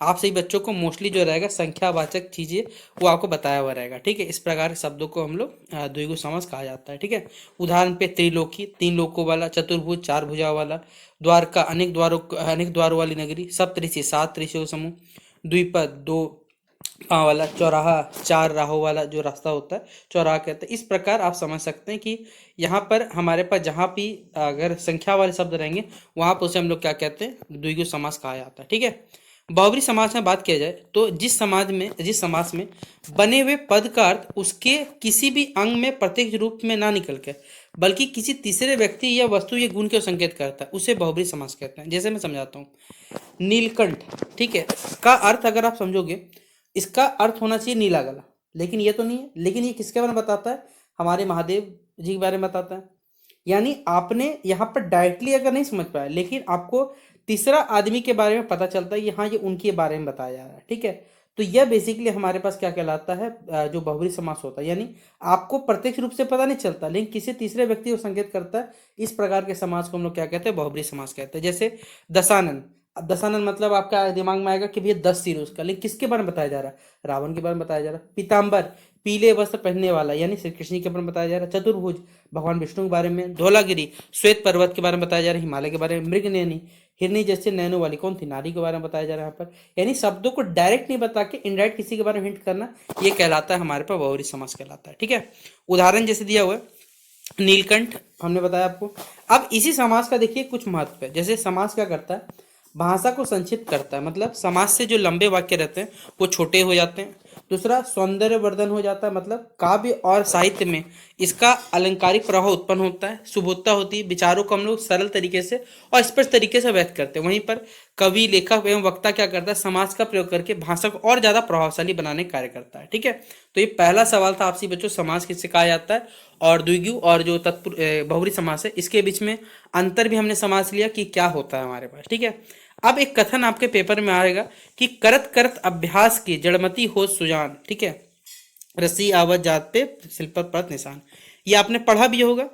आप सही बच्चों को मोस्टली जो रहेगा संख्यावाचक चीजें वो आपको बताया हुआ रहेगा, ठीक है। इस प्रकार के शब्दों को हम लोग द्विगु समास कहा जाता है, ठीक है। उदाहरण पे त्रिलोकी तीन लोकों वाला, चतुर्भुज चार भुजाओं वाला, द्वारका अनेक द्वारों वाली नगरी, सप्तऋषि सात ऋषियों समूह, द्विपद दो पाँव वाला, चौराहा चार राहों वाला जो रास्ता होता है चौराहा कहते हैं। इस प्रकार आप समझ सकते हैं कि यहाँ पर हमारे पास जहाँ भी अगर संख्या वाले शब्द रहेंगे वहाँ पर उसे हम लोग क्या कहते हैं, द्विगु समास कहा जाता है, ठीक है। बहुब्री समास में बात किया जाए तो जिस समास में बने हुए पद का अर्थ उसके किसी भी अंग में प्रत्यक्ष रूप में ना निकल के बल्कि किसी तीसरे व्यक्ति या वस्तु या गुण को संकेत करता है, उसे बहुब्री समास कहते हैं। जैसे मैं समझाता हूँ, नीलकंठ, ठीक है, का अर्थ अगर आप समझोगे, इसका अर्थ होना चाहिए नीला गला, लेकिन ये तो नहीं है। लेकिन ये किसके बारे में बताता है, हमारे महादेव जी के बारे में बताता है। यानी आपने यहाँ पर डायरेक्टली अगर नहीं समझ पाया, लेकिन आपको तीसरा आदमी के बारे में पता चलता है, हाँ ये उनके बारे में बताया जा रहा है, ठीक है। तो यह बेसिकली हमारे पास क्या कहलाता है, जो बहुब्री समास होता है। यानी आपको प्रत्यक्ष रूप से पता नहीं चलता, लेकिन किसी तीसरे व्यक्ति को संकेत करता है। इस प्रकार के समास को हम लोग क्या कहते हैं, बहुब्री समास कहते हैं। जैसे दशानन, अब दशानन मतलब आपका दिमाग में आएगा कि भैया 10 सिर उसका, लेकिन किसके बारे में बताया जा रहा है, रावण के बारे में बताया जा रहा है। पीताम्बर पीले वस्त्र पहनने वाला, यानी श्री कृष्ण के बारे में बताया जा रहा है। चतुर्भुज भगवान विष्णु के बारे में। धौलागिरी श्वेत पर्वत के बारे में बताया जा रहा है, हिमालय के बारे में। मृगनयनी हिरनी जैसे नैनों वाली कौन थी, नारी के बारे में बताया जा रहा है यहाँ पर। यानी शब्दों को डायरेक्ट नहीं बता के इनडायरेक्ट किसी के बारे में हिंट करना, ये कहलाता है हमारे पास बहुब्री समास कहलाता है, ठीक है। उदाहरण जैसे दिया हुआ है नीलकंठ, हमने बताया आपको। अब इसी समास का देखिए कुछ महत्व है। जैसे समास क्या करता है, भाषा को संक्षिप्त करता है, मतलब समास से जो लंबे वाक्य रहते हैं वो छोटे हो जाते हैं। दूसरा, सौंदर्य वर्धन हो जाता है, मतलब काव्य और साहित्य में इसका अलंकारिक प्रभाव उत्पन्न होता है। सुबोधता होती है, विचारों को हम लोग सरल तरीके से और स्पष्ट तरीके से व्यक्त करते हैं। वहीं पर कवि, लेखक एवं वक्ता क्या करता है, समास का प्रयोग करके भाषा को और ज्यादा प्रभावशाली बनाने का कार्य करता है, ठीक है। तो ये पहला सवाल था आपसे बच्चों, समास किससे कहा जाता है, और द्विगु और जो बहुब्री समास है इसके बीच में अंतर भी हमने समझ लिया कि क्या होता है हमारे पास, ठीक है। अब एक कथन आपके पेपर में आएगा कि करत करत अभ्यास की जड़मती हो सुजान, ठीक है, रस्सी आवत जात पे सिल पर पड़त निशान। ये आपने पढ़ा भी होगा।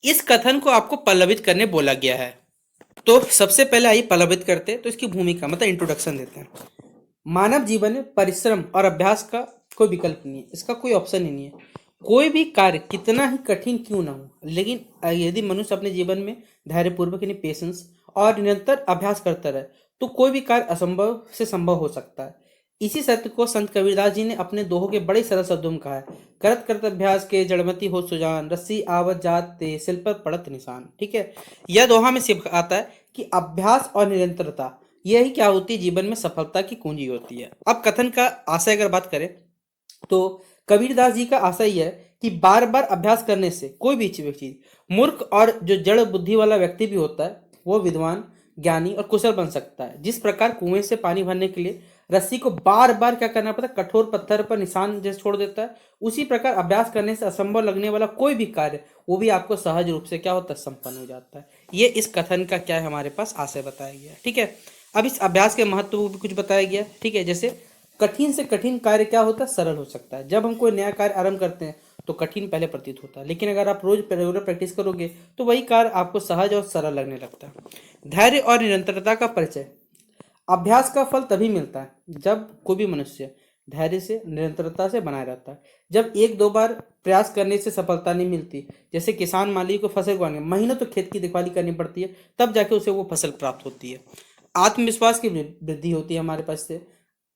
इस कथन को आपको पल्लवित करने बोला गया है। तो सबसे पहले आइए पल्लवित करते हैं, तो इसकी भूमिका मतलब इंट्रोडक्शन देते हैं। मानव जीवन में परिश्रम और अभ्यास का कोई विकल्प नहीं है, इसका कोई ऑप्शन ही नहीं है। कोई भी कार्य कितना ही कठिन क्यों ना हो, लेकिन यदि मनुष्य अपने जीवन में धैर्यपूर्वक यानी पेशेंस और निरंतर अभ्यास करता रहे तो कोई भी कार्य असंभव से संभव हो सकता है। इसी सत्य को संत कबीरदास जी ने अपने दोहों के बड़े सरल शब्दों में कहा है, करत करत अभ्यास के जड़मती हो सुजान, रस्सी आवत जात ते सिल पर पड़त निशान, ठीक है। यह दोहा में सिखाता है कि अभ्यास और निरंतरता यही क्या होती है, जीवन में सफलता की कुंजी होती है। अब कथन का आशय अगर बात करें तो कबीरदास जी का आशय यह है कि बार बार अभ्यास करने से कोई भी चीज, मूर्ख और जो जड़ बुद्धि वाला व्यक्ति भी होता है वो विद्वान, ज्ञानी और कुशल बन सकता है। जिस प्रकार कुएं से पानी भरने के लिए रस्सी को बार बार क्या करना पड़ता है, कठोर पत्थर पर निशान जैसे छोड़ देता है, उसी प्रकार अभ्यास करने से असंभव लगने वाला कोई भी कार्य वो भी आपको सहज रूप से क्या होता है, संपन्न हो जाता है। ये इस कथन का क्या है, हमारे पास आशय बताया गया है, ठीक है। अब इस अभ्यास के महत्व को भी कुछ बताया गया, ठीक है। जैसे कठिन से कठिन कार्य क्या होता है, सरल हो सकता है। जब हम कोई नया कार्य आरंभ करते हैं तो कठिन पहले प्रतीत होता है, लेकिन अगर आप रोज रेगुलर प्रैक्टिस करोगे तो वही कार्य आपको सहज और सरल लगने लगता है। धैर्य और निरंतरता का परिचय, अभ्यास का फल तभी मिलता है जब कोई भी मनुष्य धैर्य से, निरंतरता से बनाए रहता है। जब एक दो बार प्रयास करने से सफलता नहीं मिलती, जैसे किसान माली को फसल उगाने महीनों तो खेत की देखभाली करनी पड़ती है, तब जाके उसे वो फसल प्राप्त होती है। आत्मविश्वास की वृद्धि होती है हमारे पास से।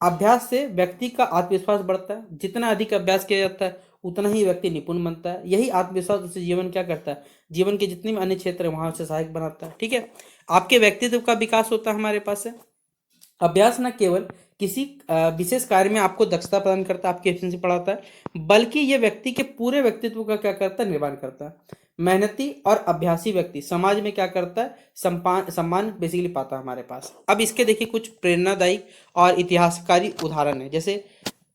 अभ्यास से व्यक्ति का आत्मविश्वास बढ़ता है, जितना अधिक अभ्यास किया जाता है उतना ही व्यक्ति निपुण बनता है। यही आत्मविश्वास उसे जीवन क्या करता है, जीवन के जितने भी अन्य क्षेत्र है वहां उसे सहायक बनाता है। ठीक है, आपके व्यक्तित्व का विकास होता है हमारे पास है। अभ्यास न केवल किसी विशेष कार्य में आपको दक्षता प्रदान करता है, आपकी एफिशिएंसी बढ़ाता है, बल्कि ये व्यक्ति के पूरे व्यक्तित्व का क्या करता है, निर्माण करता है। मेहनती और अभ्यासी व्यक्ति समाज में क्या करता है, सम्मान बेसिकली पाता है हमारे पास। अब इसके देखिए कुछ प्रेरणादायी और इतिहासकारी उदाहरण है। जैसे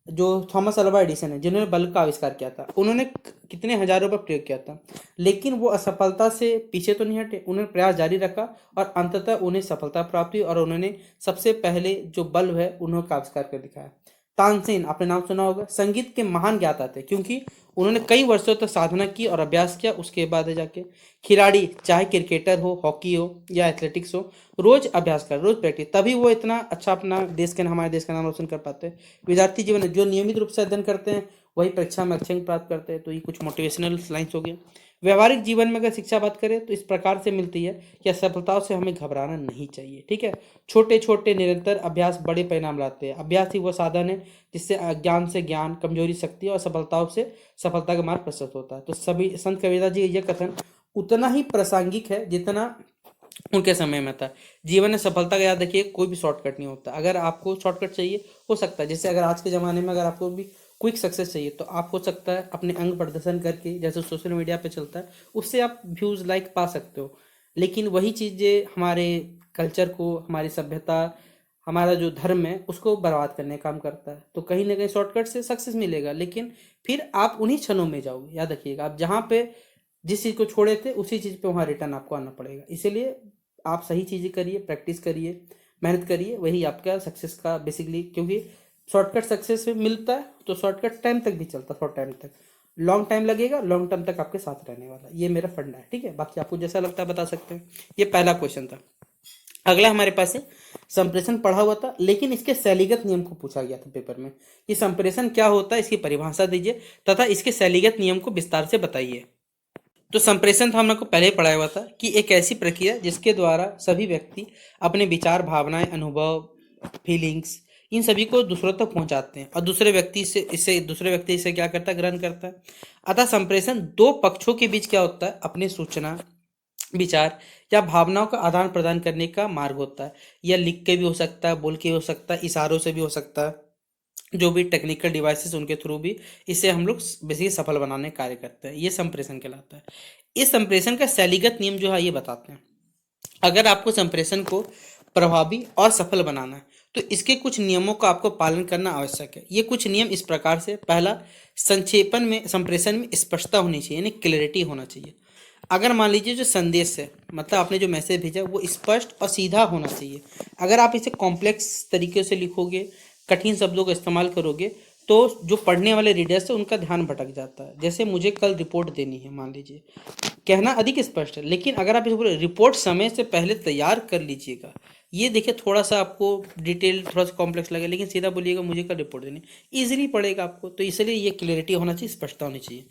जो थॉमस अल्वा एडिसन है, जिन्होंने बल्ब का आविष्कार किया था, उन्होंने कितने हजारों पर प्रयोग किया था, लेकिन वो असफलता से पीछे तो नहीं हटे, उन्होंने प्रयास जारी रखा और अंततः उन्हें सफलता प्राप्त हुई और उन्होंने सबसे पहले जो बल्ब है उन्होंने आविष्कार कर दिखाया। तानसेन, आपने नाम सुना होगा, संगीत के महान ज्ञाता थे, क्योंकि उन्होंने कई वर्षों तक साधना की और अभ्यास किया, उसके बाद जाके। खिलाड़ी, चाहे क्रिकेटर हो, हॉकी हो या एथलेटिक्स हो, रोज अभ्यास कर, रोज प्रैक्टिस, तभी वो इतना अच्छा अपना हमारे देश का नाम रोशन कर पाते हैं। विद्यार्थी जीवन में जो नियमित रूप से अध्ययन करते हैं वही परीक्षा में अच्छे अंक प्राप्त करते हैं। तो ये कुछ मोटिवेशनल लाइन्स हो गए। व्यवहारिक जीवन में अगर शिक्षा बात करें तो इस प्रकार से मिलती है कि असफलताओं से हमें घबराना नहीं चाहिए। ठीक है, छोटे छोटे निरंतर अभ्यास बड़े परिणाम लाते हैं। अभ्यास ही वो साधन है जिससे अज्ञान से ज्ञान, कमजोरी शक्ति और सफलताओं से सफलता का मार्ग प्रशस्त होता है। तो सभी संत कबीरदास जी का यह कथन उतना ही प्रासंगिक है जितना उनके समय में था। जीवन में सफलता का याद रखिए, कोई भी शॉर्टकट नहीं होता। अगर आपको शॉर्टकट चाहिए हो सकता है, जैसे अगर आज के ज़माने में अगर आपको भी क्विक सक्सेस चाहिए तो आप हो सकता है अपने अंग प्रदर्शन करके, जैसे सोशल मीडिया पे चलता है, उससे आप व्यूज़ लाइक पा सकते हो। लेकिन वही चीज़ें हमारे कल्चर को, हमारी सभ्यता, हमारा जो धर्म है उसको बर्बाद करने का काम करता है। तो कहीं ना कहीं शॉर्टकट से सक्सेस मिलेगा, लेकिन फिर आप उन्हीं क्षणों में जाओगे। याद रखिएगा, आप जहाँ पे जिस चीज़ को छोड़े थे उसी चीज़ पे वहाँ रिटर्न आपको आना पड़ेगा। इसीलिए आप सही चीज़ें करिए, प्रैक्टिस करिए, मेहनत करिए, वही आपका सक्सेस का बेसिकली, क्योंकि शॉर्टकट सक्सेस में मिलता है तो शॉर्टकट टाइम तक भी चलता है, शॉर्ट टाइम तक, लॉन्ग टाइम लगेगा, लॉन्ग टर्म तक आपके साथ रहने वाला। ये मेरा फंडा है। ठीक है, बाकी आपको जैसा लगता है बता सकते हैं। ये पहला क्वेश्चन था। अगला हमारे पास है, संप्रेषण पढ़ा हुआ था लेकिन इसके शैलीगत नियम को पूछा गया था पेपर में कि संप्रेषण क्या होता है, इसकी परिभाषा दीजिए तथा इसके शैलीगत नियम को विस्तार से बताइए। तो संप्रेषण तो हम लोग को पहले ही पढ़ाया हुआ था कि एक ऐसी प्रक्रिया जिसके द्वारा सभी व्यक्ति अपने विचार, भावनाएं, अनुभव, फीलिंग्स, इन सभी को दूसरों तक पहुंचाते हैं और दूसरे व्यक्ति इसे क्या करता है, ग्रहण करता है। अतः संप्रेषण दो पक्षों के बीच क्या होता है, अपने सूचना, विचार या भावनाओं का आदान प्रदान करने का मार्ग होता है। यह लिख के भी हो सकता है, बोल के भी हो सकता है, इशारों से भी हो सकता है, जो भी टेक्निकल डिवाइसेस उनके थ्रू भी इसे हम लोग बेसिकली सफल बनाने का कार्य करते हैं। ये संप्रेषण कहलाता है। इस संप्रेषण का शैलीगत नियम जो है ये बताते हैं। अगर आपको संप्रेषण को प्रभावी और सफल बनाना है तो इसके कुछ नियमों का आपको पालन करना आवश्यक है। ये कुछ नियम इस प्रकार से, पहला, संक्षेपण में, संप्रेषण में स्पष्टता होनी चाहिए, यानी क्लैरिटी होना चाहिए। अगर मान लीजिए जो संदेश है, मतलब आपने जो मैसेज भेजा वो स्पष्ट और सीधा होना चाहिए। अगर आप इसे कॉम्प्लेक्स तरीके से लिखोगे, कठिन शब्दों का इस्तेमाल करोगे तो जो पढ़ने वाले रीडर्स है उनका ध्यान भटक जाता है। जैसे मुझे कल रिपोर्ट देनी है, मान लीजिए, कहना अधिक स्पष्ट है, लेकिन अगर आप इसे बोले रिपोर्ट समय से पहले तैयार कर लीजिएगा, ये देखिए थोड़ा सा आपको डिटेल, थोड़ा सा कॉम्प्लेक्स लगेगा, लेकिन सीधा बोलिएगा मुझे कल रिपोर्ट देनी, इजीली पड़ेगा आपको। तो इसलिए ये क्लियरिटी होना चाहिए, स्पष्टता होनी चाहिए।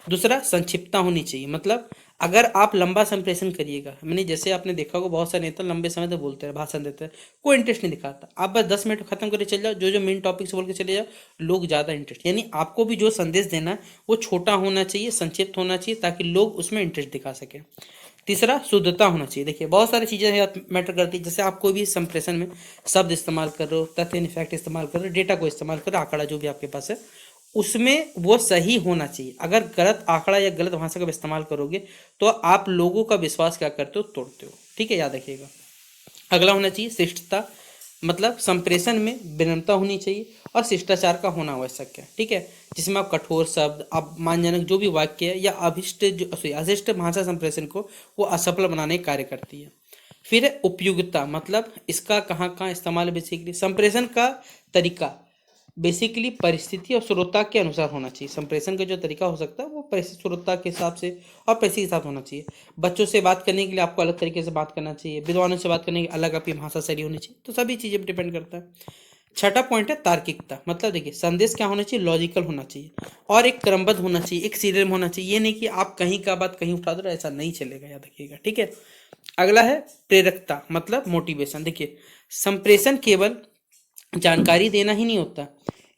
दूसरा, संक्षिप्तता होनी चाहिए। मतलब अगर आप लंबा संप्रेषण करिएगा, मैंने जैसे आपने देखा होगा बहुत सारे नेता लंबे समय तक बोलते हैं, भाषण देते हैं, कोई इंटरेस्ट नहीं दिखाता। आप बस 10 मिनट खत्म करके चले जाओ, जो जो मेन टॉपिक से बोल के चले जाओ, लोग ज़्यादा इंटरेस्ट, यानी आपको भी जो संदेश देना है वो छोटा होना चाहिए, संक्षिप्त होना चाहिए, ताकि लोग उसमें इंटरेस्ट दिखा सकें। तीसरा, शुद्धता होना चाहिए। देखिए बहुत सारी चीज़ें मैटर करती है, जैसे आप कोई भी संप्रेषण में शब्द इस्तेमाल कर रहे हो, तथ्य इफेक्ट इस्तेमाल कर रहे हो, डेटा को इस्तेमाल कर रहे हो, आंकड़ा जो भी आपके पास है उसमें वो सही होना चाहिए। अगर गलत आंकड़ा या गलत भाषा का इस्तेमाल करोगे तो आप लोगों का विश्वास क्या करते हो, तोड़ते हो। ठीक है, याद रखिएगा। अगला होना चाहिए शिष्टता। मतलब संप्रेषण में विनम्रता होनी चाहिए और शिष्टाचार का होना आवश्यक है। ठीक है, जिसमें आप कठोर शब्द, अपमानजनक जो भी वाक्य है या अशिष्ट भाषा संप्रेषण को वो असफल बनाने का कार्य करती है। फिर है उपयुक्तता। मतलब इसका कहाँ कहाँ इस्तेमाल है, बेसिकली संप्रेषण का तरीका बेसिकली परिस्थिति और श्रोता के अनुसार होना चाहिए। संप्रेषण का जो तरीका हो सकता है वो परिस्थिति, श्रोता के हिसाब से और पैसे के साथ होना चाहिए। बच्चों से बात करने के लिए आपको अलग तरीके से बात करना चाहिए, विद्वानों से बात करने की अलग आपकी भाषा शैली होनी चाहिए। तो सभी चीज़ें पर डिपेंड करता है। छठा पॉइंट है तार्किकता। मतलब देखिए संदेश क्या होना चाहिए, लॉजिकल होना चाहिए और एक क्रमबद्ध होना चाहिए, एक सीरियल में होना चाहिए। ये नहीं कि आप कहीं का बात कहीं उठा दो, ऐसा नहीं चलेगा, याद रखिएगा। ठीक है, अगला है प्रेरकता, मतलब मोटिवेशन। देखिए संप्रेषण केवल जानकारी देना ही नहीं होता,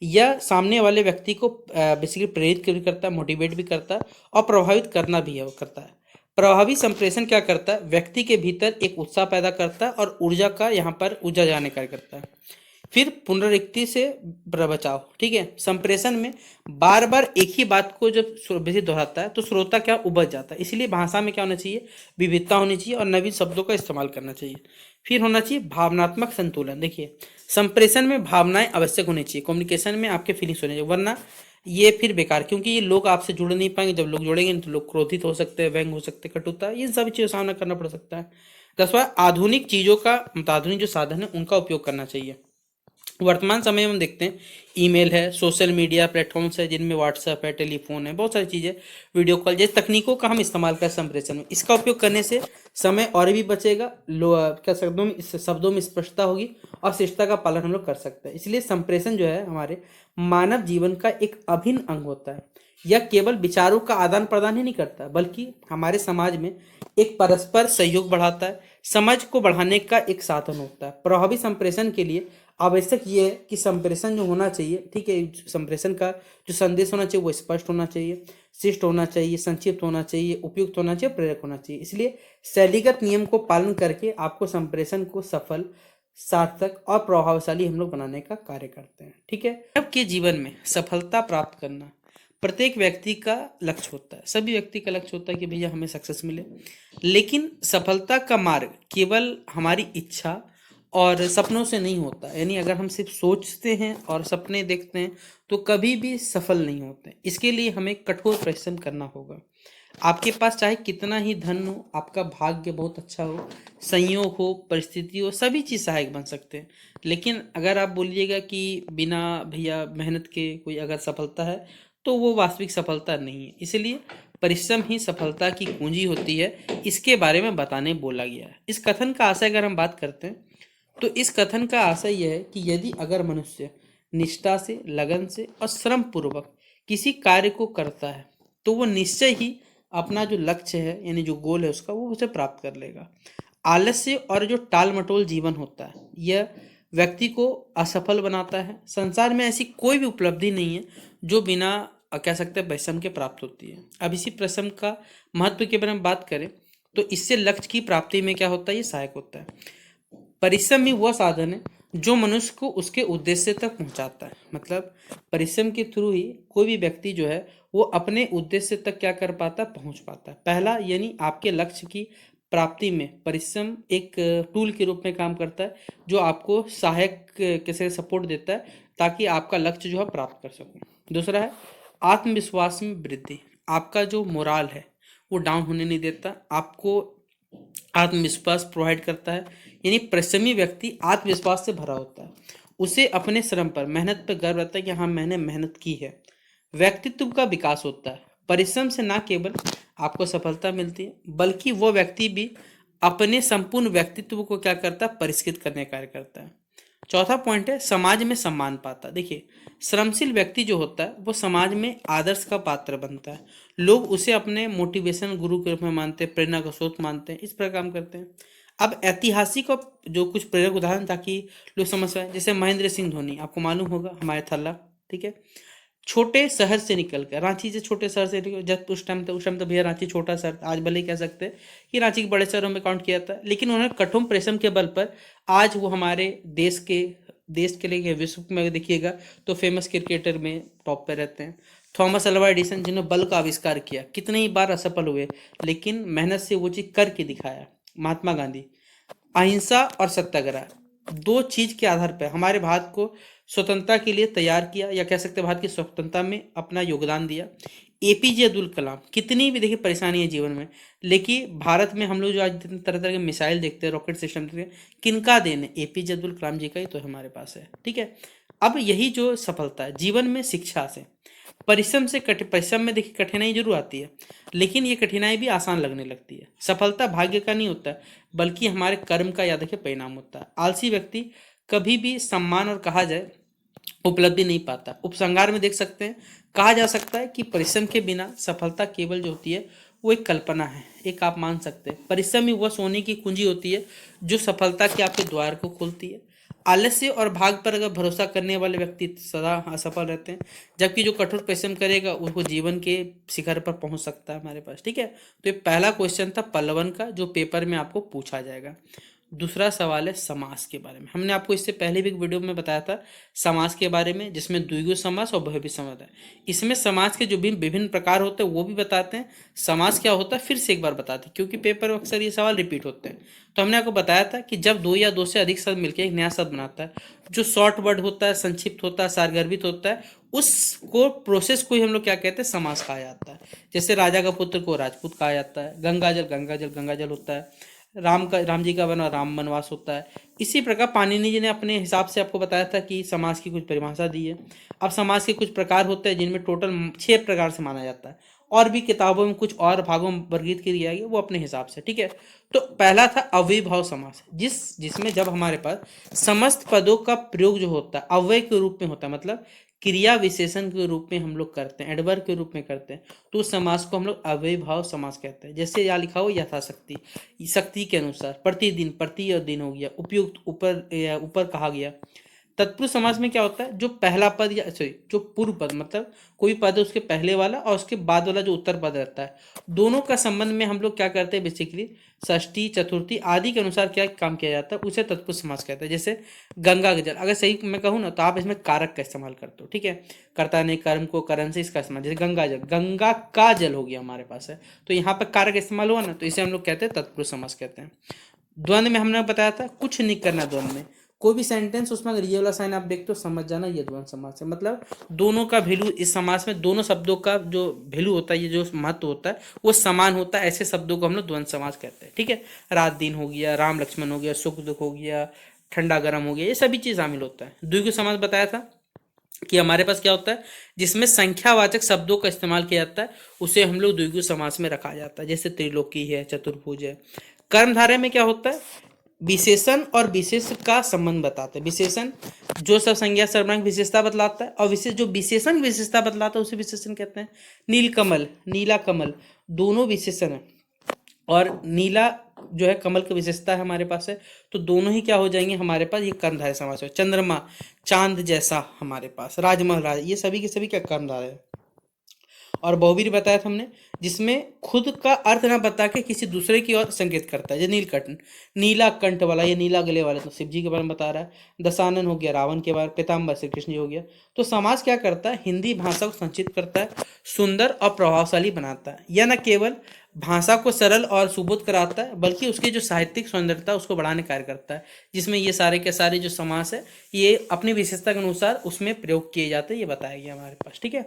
यह सामने वाले व्यक्ति को बेसिकली प्रेरित भी करता है, मोटिवेट भी करता है और प्रभावित करना भी है करता है। प्रभावी संप्रेषण क्या करता है, व्यक्ति के भीतर एक उत्साह पैदा करता है और ऊर्जा का यहाँ पर ऊर्जा जाने कार्य करता है। फिर पुनरावृत्ति से बचाव, ठीक है। संप्रेषण में बार बार एक ही बात को जब बेसिक दोहराता है तो श्रोता क्या उबज जाता है, इसलिए भाषा में क्या होना चाहिए, विविधता होनी चाहिए और नवीन शब्दों का इस्तेमाल करना चाहिए। फिर होना चाहिए भावनात्मक संतुलन। देखिए, संप्रेषण में भावनाएं आवश्यक होनी चाहिए, कम्युनिकेशन में आपके फीलिंग्स होने चाहिए, वरना ये फिर बेकार, क्योंकि ये लोग आपसे जुड़ नहीं पाएंगे। जब लोग जुड़ेंगे तो लोग क्रोधित हो सकते हैं, व्यंग हो सकते हैं, कटुता, ये सभी चीज़ों का सामना करना पड़ सकता है। 10वां, आधुनिक चीज़ों का आधुनिक जो साधन है उनका उपयोग करना चाहिए। वर्तमान समय में हम देखते हैं ईमेल है, सोशल मीडिया प्लेटफॉर्म्स है जिनमें व्हाट्सएप है, टेलीफोन है, बहुत सारी चीज़ें, वीडियो कॉल जैसे तकनीकों का हम इस्तेमाल करें संप्रेषण में। इसका उपयोग करने से समय और भी बचेगा, क्या शब्दों में स्पष्टता होगी और शिष्टता का पालन हम लोग कर सकते हैं। इसलिए संप्रेषण जो है हमारे मानव जीवन का एक अभिन्न अंग होता है। यह केवल विचारों का आदान प्रदान ही नहीं करता, बल्कि हमारे समाज में एक परस्पर सहयोग बढ़ाता है, समझ को बढ़ाने का एक साधन होता है। प्रभावी संप्रेषण के लिए आवश्यक ये है कि संप्रेषण जो होना चाहिए, ठीक है, संप्रेषण का जो संदेश होना चाहिए वो स्पष्ट होना चाहिए, शिष्ट होना चाहिए, संक्षिप्त होना चाहिए, उपयुक्त होना चाहिए, प्रेरक होना चाहिए। इसलिए शैलीगत नियम को पालन करके आपको संप्रेषण को सफल, सार्थक और प्रभावशाली हम लोग बनाने का कार्य करते हैं, ठीक है। आपके जीवन में सफलता प्राप्त करना प्रत्येक व्यक्ति का लक्ष्य होता है, सभी व्यक्ति का लक्ष्य होता है कि भैया हमें सक्सेस मिले, लेकिन सफलता का मार्ग केवल हमारी इच्छा और सपनों से नहीं होता। यानी अगर हम सिर्फ सोचते हैं और सपने देखते हैं तो कभी भी सफल नहीं होते। इसके लिए हमें कठोर परिश्रम करना होगा। आपके पास चाहे कितना ही धन हो, आपका भाग्य बहुत अच्छा हो, संयोग हो, परिस्थिति हो, सभी चीज़ सहायक बन सकते हैं, लेकिन अगर आप बोलिएगा कि बिना भैया मेहनत के कोई अगर सफलता है तो वो वास्तविक सफलता नहीं है। इसलिए परिश्रम ही सफलता की कुंजी होती है, इसके बारे में बताने बोला गया है। इस कथन का आशय अगर हम बात करते हैं तो इस कथन का आशय यह है कि यदि अगर मनुष्य निष्ठा से, लगन से और श्रम पूर्वक किसी कार्य को करता है तो वो निश्चय ही अपना जो लक्ष्य है यानी जो गोल है उसका वो उसे प्राप्त कर लेगा। आलस्य और जो टाल मटोल जीवन होता है यह व्यक्ति को असफल बनाता है। संसार में ऐसी कोई भी उपलब्धि नहीं है जो बिना कह सकते हैं परिश्रम के प्राप्त होती है। अब इसी परिश्रम का महत्व के बारे में बात करें तो इससे लक्ष्य की प्राप्ति में क्या होता है, ये सहायक होता है। परिश्रम ही वह साधन है जो मनुष्य को उसके उद्देश्य तक पहुंचाता है। मतलब परिश्रम के थ्रू ही कोई भी व्यक्ति जो है वो अपने उद्देश्य तक क्या कर पाता, पहुंच पाता है। पहला यानी आपके लक्ष्य की प्राप्ति में परिश्रम एक टूल के रूप में काम करता है जो आपको सहायक कैसे सपोर्ट देता है ताकि आपका लक्ष्य जो है प्राप्त कर सको। दूसरा है आत्मविश्वास में वृद्धि। आपका जो मोराल है वो डाउन होने नहीं देता, आपको आत्मविश्वास प्रोवाइड करता है। यानी परिश्रमी व्यक्ति आत्मविश्वास से भरा होता है, उसे अपने श्रम पर, मेहनत पर गर्व रहता है कि हाँ मैंने मेहनत की है। व्यक्तित्व का विकास होता है। परिश्रम से ना केवल आपको सफलता मिलती है बल्कि वो व्यक्ति भी अपने संपूर्ण व्यक्तित्व को क्या करता है, परिष्कृत करने का कार्य करता है। चौथा पॉइंट है समाज में सम्मान पाता। देखिए, श्रमशील व्यक्ति जो होता है वो समाज में आदर्श का पात्र बनता है। लोग उसे अपने मोटिवेशन गुरु के रूप में मानते हैं, प्रेरणा का स्रोत मानते हैं, इस प्रकार काम करते हैं। अब ऐतिहासिक और जो कुछ प्रेरक उदाहरण ताकि लोग समझ पाए, जैसे महेंद्र सिंह धोनी, आपको मालूम होगा हमारे थल्ला, ठीक है, छोटे शहर से निकल कर, रांची से छोटे शहर से निकल, जब उस टाइम तो भैया रांची छोटा शहर था, आज भले ही कह सकते हैं कि रांची के बड़े शहरों में काउंट किया था, लेकिन उन्होंने कठोर परिश्रम के बल पर आज वो हमारे देश के लिए विश्व में देखिएगा तो फेमस क्रिकेटर में टॉप पे रहते हैं। थॉमस अल्वा एडिसन जिन्होंने बल्ब का आविष्कार किया, कितने ही बार असफल हुए लेकिन मेहनत से वो चीज करके दिखाया। महात्मा गांधी, अहिंसा और सत्याग्रह, दो चीज के आधार पर हमारे भारत को स्वतंत्रता के लिए तैयार किया, या कह सकते हैं भारत की स्वतंत्रता में अपना योगदान दिया। एपीजे अब्दुल कलाम, कितनी भी देखिए परेशानी है जीवन में, लेकिन भारत में हम लोग जो आज तरह तरह के मिसाइल देखते हैं, रॉकेट सिस्टम देखते हैं, किनका देन है, एपीजे अब्दुल कलाम जी का ही तो हमारे पास है, ठीक है। अब यही जो सफलता है जीवन में, शिक्षा से, परिश्रम में देखिए कठिनाई जरूर आती है लेकिन ये कठिनाई भी आसान लगने लगती है। सफलता भाग्य का नहीं होता बल्कि हमारे कर्म का, याद रखिए, परिणाम होता है। आलसी व्यक्ति कभी भी सम्मान और कहा जाए उपलब्धि नहीं पाता। उपसंहार में देख सकते हैं, कहा जा सकता है कि परिश्रम के बिना सफलता केवल जो होती है वो एक कल्पना है, एक आप मान सकते हैं। परिश्रम ही वह सोने की कुंजी होती है जो सफलता के आपके द्वार को खोलती है। आलस्य और भाग पर अगर भरोसा करने वाले व्यक्ति सदा असफल रहते हैं, जबकि जो कठोर परिश्रम करेगा वो जीवन के शिखर पर पहुंच सकता है हमारे पास। ठीक है, तो ये पहला क्वेश्चन था पल्लवन का, जो पेपर में आपको पूछा जाएगा। दूसरा सवाल है समास के बारे में। हमने आपको इससे पहले भी एक वीडियो में बताया था समास के बारे में, जिसमें द्विगु समास और बहुव्रीहि समास है। इसमें समास के जो भी विभिन्न प्रकार होते हैं वो भी बताते हैं, समास क्या होता है फिर से एक बार बताते हैं, क्योंकि पेपर में अक्सर ये सवाल रिपीट होते हैं। तो हमने आपको बताया था कि जब दो या दो से अधिक शब्द मिलकर एक नया शब्द बनाता है, जो शॉर्ट वर्ड होता है, संक्षिप्त होता है, सारगर्भित होता है, उसको प्रोसेस को ही हम लोग क्या कहते हैं, समास कहा जाता है। जैसे राजा का पुत्र को राजपूत कहा जाता है, गंगाजल गंगाजल गंगाजल होता है, राम जी का वन और राम वनवास होता है। इसी प्रकार पाणिनि जी ने अपने हिसाब से आपको बताया था कि समास की कुछ परिभाषा दी है। अब समास के कुछ प्रकार होते हैं जिनमें टोटल 6 प्रकार से माना जाता है, और भी किताबों में कुछ और भागों में वर्गीकृत किया गया वो अपने हिसाब से। ठीक है, तो पहला था अव्ययीभाव समास, जिसमें जब हमारे पास समस्त पदों का प्रयोग जो होता है अव्यय के रूप में होता है, मतलब क्रिया विशेषण के रूप में हम लोग करते हैं, एडवर्ब के रूप में करते हैं, तो उस समास को हम लोग अव्ययीभाव समास कहते हैं। जैसे यहाँ लिखा हो यथाशक्ति, शक्ति के अनुसार, प्रतिदिन, प्रति और दिन हो गया, उपयुक्त, ऊपर ऊपर कहा गया। तत्पुरुष समास में क्या होता है, जो पहला पद या सॉरी जो पूर्व पद, मतलब कोई पद है उसके पहले वाला और उसके बाद वाला जो उत्तर पद रहता है, दोनों का संबंध में हम लोग क्या करते हैं, बेसिकली षष्ठी चतुर्थी आदि के अनुसार क्या काम किया जाता है, उसे तत्पुरुष समास कहते हैं। जैसे गंगा का जल, अगर सही मैं कहूँ ना तो आप इसमें कारक का इस्तेमाल करते हो। ठीक है, कर्ता ने कर्म को करण से इसका इस्तेमाल, जैसे गंगा जल, गंगा का जल हो गया हमारे पास है, तो यहाँ पर कारक इस्तेमाल हुआ ना, तो इसे हम लोग कहते हैं तत्पुरुष समास कहते हैं। द्वंद्व में हमने बताया था कुछ नहीं करना, द्वंद्व में कोई भी सेंटेंस उसमें अगर ये वाला साइन आप देखते हो समझ जाना ये द्वंद्व समास है, मतलब दोनों का वैल्यू इस समास में, दोनों शब्दों का जो वैल्यू होता है, ये जो महत्व होता है वो समान होता है, ऐसे शब्दों को हम लोग द्वंद्व समास कहते हैं। ठीक है, रात दिन हो गया, राम लक्ष्मण हो गया, सुख दुख हो गया, ठंडा गर्म हो गया, ये सभी चीज शामिल होता है। द्विगु समास बताया था कि हमारे पास क्या होता है, जिसमें संख्यावाचक शब्दों का इस्तेमाल किया जाता है, उसे हम लोग द्विगु समास में रखा जाता है। जैसे त्रिलोकी है, चतुर्भुज है। कर्मधारय में क्या होता है, विशेषण और विशेष का संबंध बताते हैं। विशेषण जो सब संज्ञा सर्वनाम विशेषता बतलाता है, और विशेष जो विशेषण विशेषता बतलाता है उसे विशेषण कहते हैं। नीलकमल, नीला कमल, दोनों विशेषण है, और नीला जो है कमल की विशेषता है हमारे पास है, तो दोनों ही क्या हो जाएंगे हमारे पास, ये कर्मधारय समास है। चंद्रमा, चांद जैसा हमारे पास, राजमहल, राज, ये सभी के सभी क्या कर्मधारय है। और बहुवीर बताया था हमने, जिसमें खुद का अर्थ ना बता के किसी दूसरे की ओर संकेत करता है। जैसे नीलकंठ, नीला कंठ वाला, ये नीला गले वाले, तो शिव जी के बारे में बता रहा है। दशानन हो गया रावण के बारे में, पीताम्बर श्री कृष्ण जी हो गया। तो समाज क्या करता है, हिंदी भाषा को संचित करता है, सुंदर और प्रभावशाली बनाता है। यह न केवल भाषा को सरल और सुबोध कराता है, बल्कि उसकी जो साहित्यिक सौंदर्यता उसको बढ़ाने कार्य करता है, जिसमें ये सारे के सारे जो समास है ये अपनी विशेषता के अनुसार उसमें प्रयोग किए जाते हैं, ये बताया गया हमारे पास। ठीक है,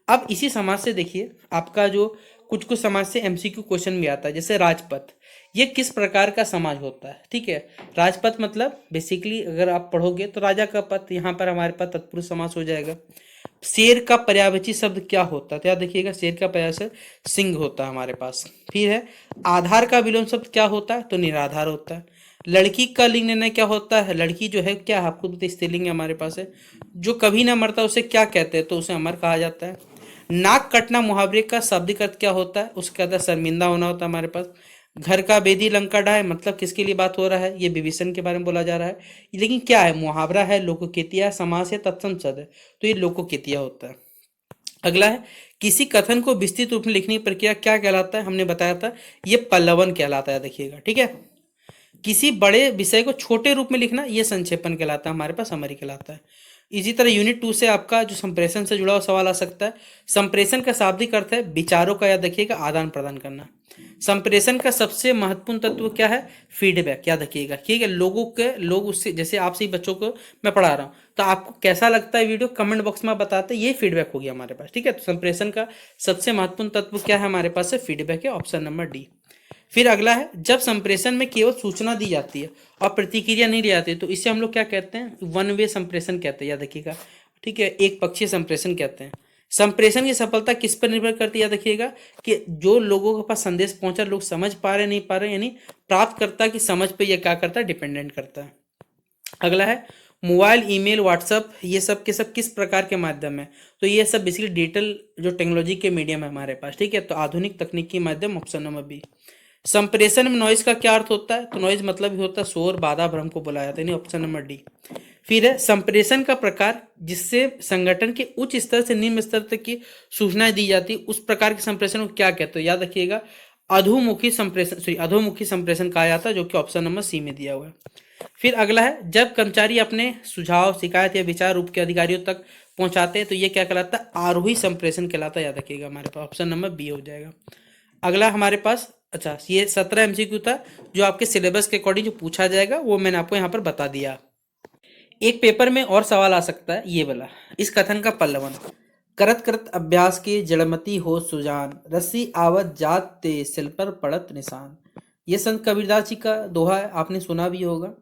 अब इसी समाज से देखिए आपका जो कुछ कुछ समाज से एमसीक्यू क्वेश्चन भी आता है। जैसे राजपथ, ये किस प्रकार का समाज होता है। ठीक है, राजपथ मतलब बेसिकली अगर आप पढ़ोगे तो राजा का पथ, यहाँ पर हमारे पास तत्पुरुष समास हो जाएगा। शेर का पर्यायवाची शब्द क्या होता है, तो याद देखिएगा शेर का पर्यायवाची सिंह होता है हमारे पास। फिर है आधार का विलोम शब्द क्या होता है, तो निराधार होता है। लड़की का लिंग निर्णय क्या होता है, लड़की जो है क्या आपको तो स्त्रीलिंग हमारे पास है। जो कभी ना मरता उसे क्या कहते हैं, तो उसे अमर कहा जाता है। नाक कटना मुहावरे का शाब्दिक अर्थ क्या होता है, उसका अर्थ शर्मिंदा होना होता है हमारे पास। घर का बेदी लंका ढाए, मतलब किसके लिए बात हो रहा है, ये विभीषण के बारे में बोला जा रहा है। लेकिन क्या है, मुहावरा है, लोकोकेतिया समास है, तत्सम सद है, तो ये लोकोकेतिया होता है। अगला है किसी कथन को विस्तृत रूप में लिखने की प्रक्रिया क्या कहलाता है, हमने बताया था ये पल्लवन कहलाता है, देखिएगा। ठीक है, किसी बड़े विषय को छोटे रूप में लिखना ये संक्षेपण कहलाता है, हमारे पास समरी कहलाता है। इसी तरह यूनिट 2 से आपका जो संप्रेषण से जुड़ा हुआ सवाल आ सकता है। संप्रेषण का शाब्दिक अर्थ है विचारों का, याद रखिएगा, आदान प्रदान करना। संप्रेषण का सबसे महत्वपूर्ण तत्व क्या है, फीडबैक, याद रखिएगा। ठीक है, लोग उससे, जैसे आपसे बच्चों को मैं पढ़ा रहा हूँ तो आपको कैसा लगता है वीडियो, कमेंट बॉक्स में बताते, ये फीडबैक हो गया हमारे पास। ठीक है, तो संप्रेषण का सबसे महत्वपूर्ण तत्व क्या है हमारे पास, है फीडबैक है, ऑप्शन नंबर डी। फिर अगला है जब संप्रेषण में केवल सूचना दी जाती है और प्रतिक्रिया नहीं दी जाती, तो इसे हम लोग क्या कहते हैं, वन वे संप्रेषण कहते हैं, याद रखिएगा। ठीक है, एक पक्षीय संप्रेषण कहते हैं। संप्रेषण की सफलता किस पर निर्भर करती है, याद रखिएगा, कि जो लोगों के पास संदेश पहुंचा, लोग समझ पा रहे नहीं पा रहे, यानी प्राप्तकर्ता की समझ पे यह क्या करता है, डिपेंडेंट करता है। अगला है मोबाइल, ईमेल, व्हाट्सअप, ये सब के सब किस प्रकार के माध्यम है, तो ये सब बेसिकली डिजिटल जो टेक्नोलॉजी के मीडियम है हमारे पास। ठीक है, तो आधुनिक तकनीकी माध्यम, ऑप्शन नंबर बी। संप्रेषण में नॉइज का क्या अर्थ होता है? तो नॉइज मतलब ही होता है शोर, बाधा, भ्रम को बुलाया जाता है, यानी ऑप्शन नंबर डी। फिर है संप्रेषण का प्रकार, जिससे संगठन के उच्च स्तर से निम्न स्तर तक की सूचनाएं दी जाती, उस प्रकार के संप्रेषण को क्या कहते हैं? याद रखिएगा, अधोमुखी संप्रेषण, सॉरी अधोमुखी संप्रेषण कहा जाता है, जो कि ऑप्शन नंबर सी में दिया हुआ है। फिर अगला है, जब कर्मचारी अपने सुझाव, शिकायत या विचार रूप के अधिकारियों तक पहुंचाते हैं तो ये क्या कहलाता है? आरोही संप्रेषण कहलाता है। याद रखिएगा, हमारे पास ऑप्शन नंबर बी हो जाएगा। अगला हमारे पास, अच्छा ये 17 एमसीक्यू था जो आपके सिलेबस के अकॉर्डिंग जो पूछा जाएगा वो मैंने आपको यहाँ पर बता दिया। एक पेपर में और सवाल आ सकता है ये वाला, इस कथन का पल्लवन, करत करत अभ्यास के जड़मती हो सुजान, रस्सी आवत जात ते सिल पर पड़त निशान। ये संत कबीरदास जी का दोहा है, आपने सुना भी होगा।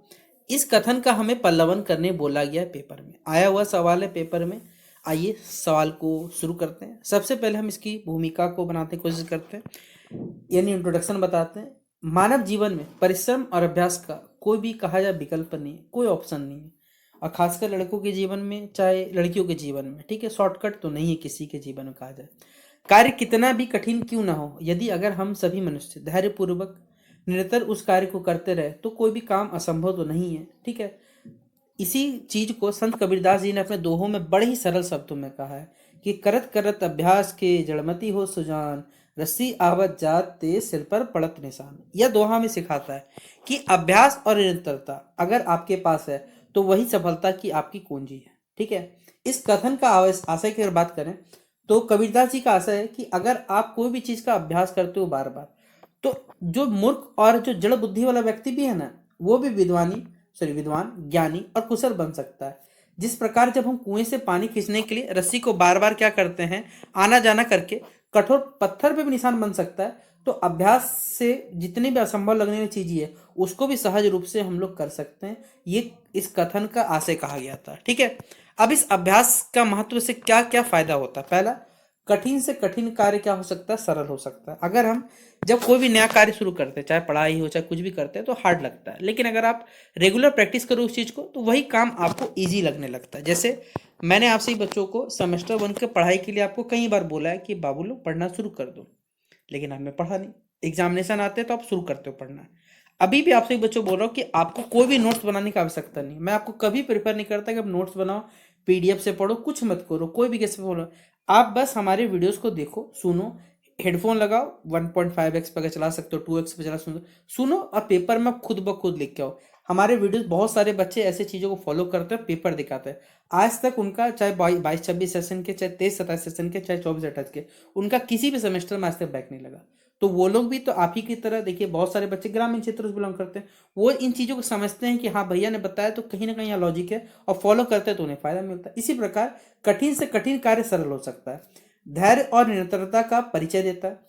इस कथन का हमें पल्लवन करने बोला गया है, पेपर में आया हुआ सवाल है पेपर में। आइए सवाल को शुरू करते हैं। सबसे पहले हम इसकी भूमिका को बनाने की कोशिश करते हैं, यानी इंट्रोडक्शन बताते हैं। मानव जीवन में परिश्रम और अभ्यास का कोई भी कहा जाए विकल्प नहीं है, कोई ऑप्शन नहीं है, और खासकर लड़कों के जीवन में चाहे लड़कियों के जीवन में, ठीक है, शॉर्टकट तो नहीं है किसी के जीवन में कहा जाए। कार्य कितना भी कठिन क्यों ना हो, यदि अगर हम सभी मनुष्य धैर्यपूर्वक निरंतर उस कार्य को करते रहे तो कोई भी काम असंभव तो नहीं है, ठीक है। इसी चीज को संत कबीरदास जी ने अपने दोहों में बड़े ही सरल शब्दों में कहा है कि करत करत अभ्यास के जड़मती हो सुजान, रस्सी आवत जात ते सिर पर पड़त निशान। यह दोहा में सिखाता है कि अभ्यास और निरंतरता अगर आपके पास है तो वही सफलता की आपकी कुंजी है, ठीक है। इस कथन का आशय की अगर बात करें तो कबीरदास जी का आशय है कि अगर आप कोई भी चीज का अभ्यास करते हो बार बार, तो जो मूर्ख और जो जड़ बुद्धि वाला व्यक्ति भी है ना, वो भी विद्वान, ज्ञानी और कुशल बन सकता है। जिस प्रकार जब हम कुएं से पानी खींचने के लिए रस्सी को बार बार क्या करते हैं, आना जाना करके कठोर पत्थर पे भी निशान बन सकता है, तो अभ्यास से जितनी भी असंभव लगने वाली चीज है उसको भी सहज रूप से हम लोग कर सकते हैं। ये इस कथन का आशय कहा गया था, ठीक है। अब इस अभ्यास का महत्व से क्या क्या फायदा होता है? पहला, कठिन से कठिन कार्य क्या हो सकता है? सरल हो सकता है। अगर हम जब कोई भी नया कार्य शुरू करते हैं, चाहे पढ़ाई हो चाहे कुछ भी करते हैं, तो हार्ड लगता है, लेकिन अगर आप रेगुलर प्रैक्टिस करो उस चीज को तो वही काम आपको इजी लगने लगता है। जैसे मैंने आपसे ही बच्चों को सेमेस्टर 1 के पढ़ाई के लिए आपको कई बार बोला है कि बाबू लोग पढ़ना शुरू कर दो, लेकिन आपने पढ़ा नहीं। एग्जामिनेशन आते हैं तो आप शुरू करते हो पढ़ना। अभी भी आपसे बच्चों बोल रहा हूँ कि आपको कोई भी नोट्स बनाने की आवश्यकता नहीं। मैं आपको कभी प्रेफर नहीं करता कि आप नोट्स बनाओ, पीडीएफ से पढ़ो, कुछ मत करो, कोई भी कैसे बोलो। आप बस हमारे वीडियोस को देखो, सुनो, हेडफोन लगाओ, 1.5x पे अगर चला सकते हो, 2x पे चला सुनो और पेपर में खुद ब खुद लिख के आओ। हमारे वीडियोस बहुत सारे बच्चे ऐसे चीज़ों को फॉलो करते हैं, पेपर दिखाते हैं। आज तक उनका चाहे 22-26 सेशन के, चाहे 23-27 सेशन के, चाहे 24-28 के, उनका किसी भी सेमेस्टर में आज तक बैक नहीं लगा। तो वो लोग भी तो आप ही की तरह, देखिए बहुत सारे बच्चे ग्रामीण क्षेत्रों से बिलोंग करते हैं, वो इन चीज़ों को समझते हैं कि हाँ भैया ने बताया तो कहीं ना कहीं यहाँ लॉजिक है, और फॉलो करते हैं तो उन्हें फायदा मिलता है। इसी प्रकार कठिन से कठिन कार्य सरल हो सकता है, धैर्य और निरंतरता का परिचय देता है।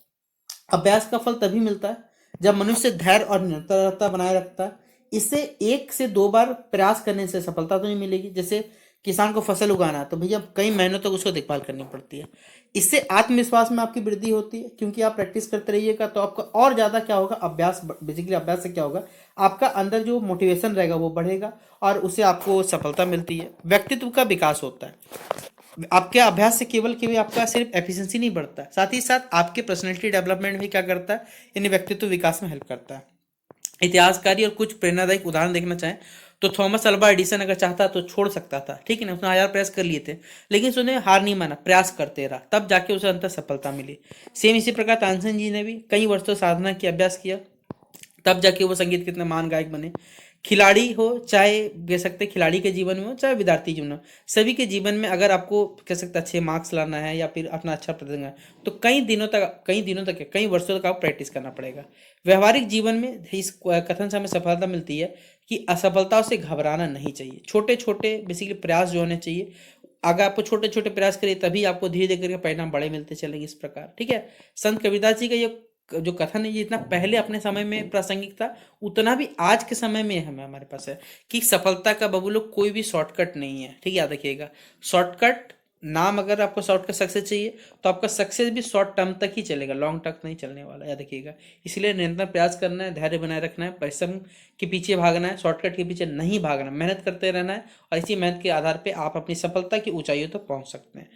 अभ्यास का फल तभी मिलता है जब मनुष्य धैर्य और निरंतरता बनाए रखता है। इससे 1 से 2 बार प्रयास करने से सफलता तो नहीं मिलेगी। जैसे किसान को फसल उगाना है तो भैया कई महीनों तक उसको देखभाल करनी पड़ती है। इससे आत्मविश्वास में आपकी वृद्धि होती है, क्योंकि आप प्रैक्टिस करते रहिएगा तो आपका और ज़्यादा क्या होगा, अभ्यास, बेसिकली अभ्यास से क्या होगा, आपका अंदर जो मोटिवेशन रहेगा वो बढ़ेगा और उससे आपको सफलता मिलती है। व्यक्तित्व का विकास होता है। आपके अभ्यास से केवल केवल आपका सिर्फ एफिशिएंसी नहीं बढ़ता, साथ ही साथ आपके पर्सनैलिटी डेवलपमेंट भी क्या करता है, यानी व्यक्तित्व विकास में हेल्प करता है। इतिहासकारी और कुछ प्रेरणादायक उदाहरण देखना चाहें तो थॉमस अल्वा एडिसन अगर चाहता तो छोड़ सकता था, ठीक है ना, उसने 1000 प्रयास कर लिए थे, लेकिन उसने हार नहीं माना, प्रयास करते रहा, तब जाके उसे अंतर सफलता मिली। सेम इसी प्रकार तानसेन जी ने भी कई वर्षों साधना की, अभ्यास किया, तब जाके वो संगीत के इतने महान गायक बने। खिलाड़ी हो, चाहे कह सकते खिलाड़ी के जीवन में हो चाहे विद्यार्थी जीवन में हो, सभी के जीवन में अगर आपको कह सकते अच्छे मार्क्स लाना है या फिर अपना अच्छा प्रदर्शन करना है, तो कई वर्षों तक आपको प्रैक्टिस करना पड़ेगा। व्यवहारिक जीवन में इस कथन से हमें सफलता मिलती है कि असफलताओं से घबराना नहीं चाहिए। छोटे छोटे बेसिकली प्रयास जो होने चाहिए, अगर आपको छोटे छोटे प्रयास करिए तभी आपको धीरे धीरे करके परिणाम बड़े मिलते चलेंगे, इस प्रकार, ठीक है। संत कबीरदास जी का ये जो कथन है ये इतना पहले अपने समय में प्रासंगिक था, उतना भी आज के समय में हमें हमारे पास है कि सफलता का बबूलो कोई भी शॉर्टकट नहीं है, ठीक है, याद रखिएगा। शॉर्टकट नाम, अगर आपको शॉर्टकट सक्सेस चाहिए तो आपका सक्सेस भी शॉर्ट टर्म तक ही चलेगा, लॉन्ग तक नहीं चलने वाला, याद रखिएगा। इसलिए निरंतर प्रयास करना है, धैर्य बनाए रखना है, परिश्रम के पीछे भागना है, शॉर्टकट के पीछे नहीं भागना, मेहनत करते रहना है, और इसी मेहनत के आधार पर आप अपनी सफलता की ऊंचाइयों तक पहुंच सकते हैं।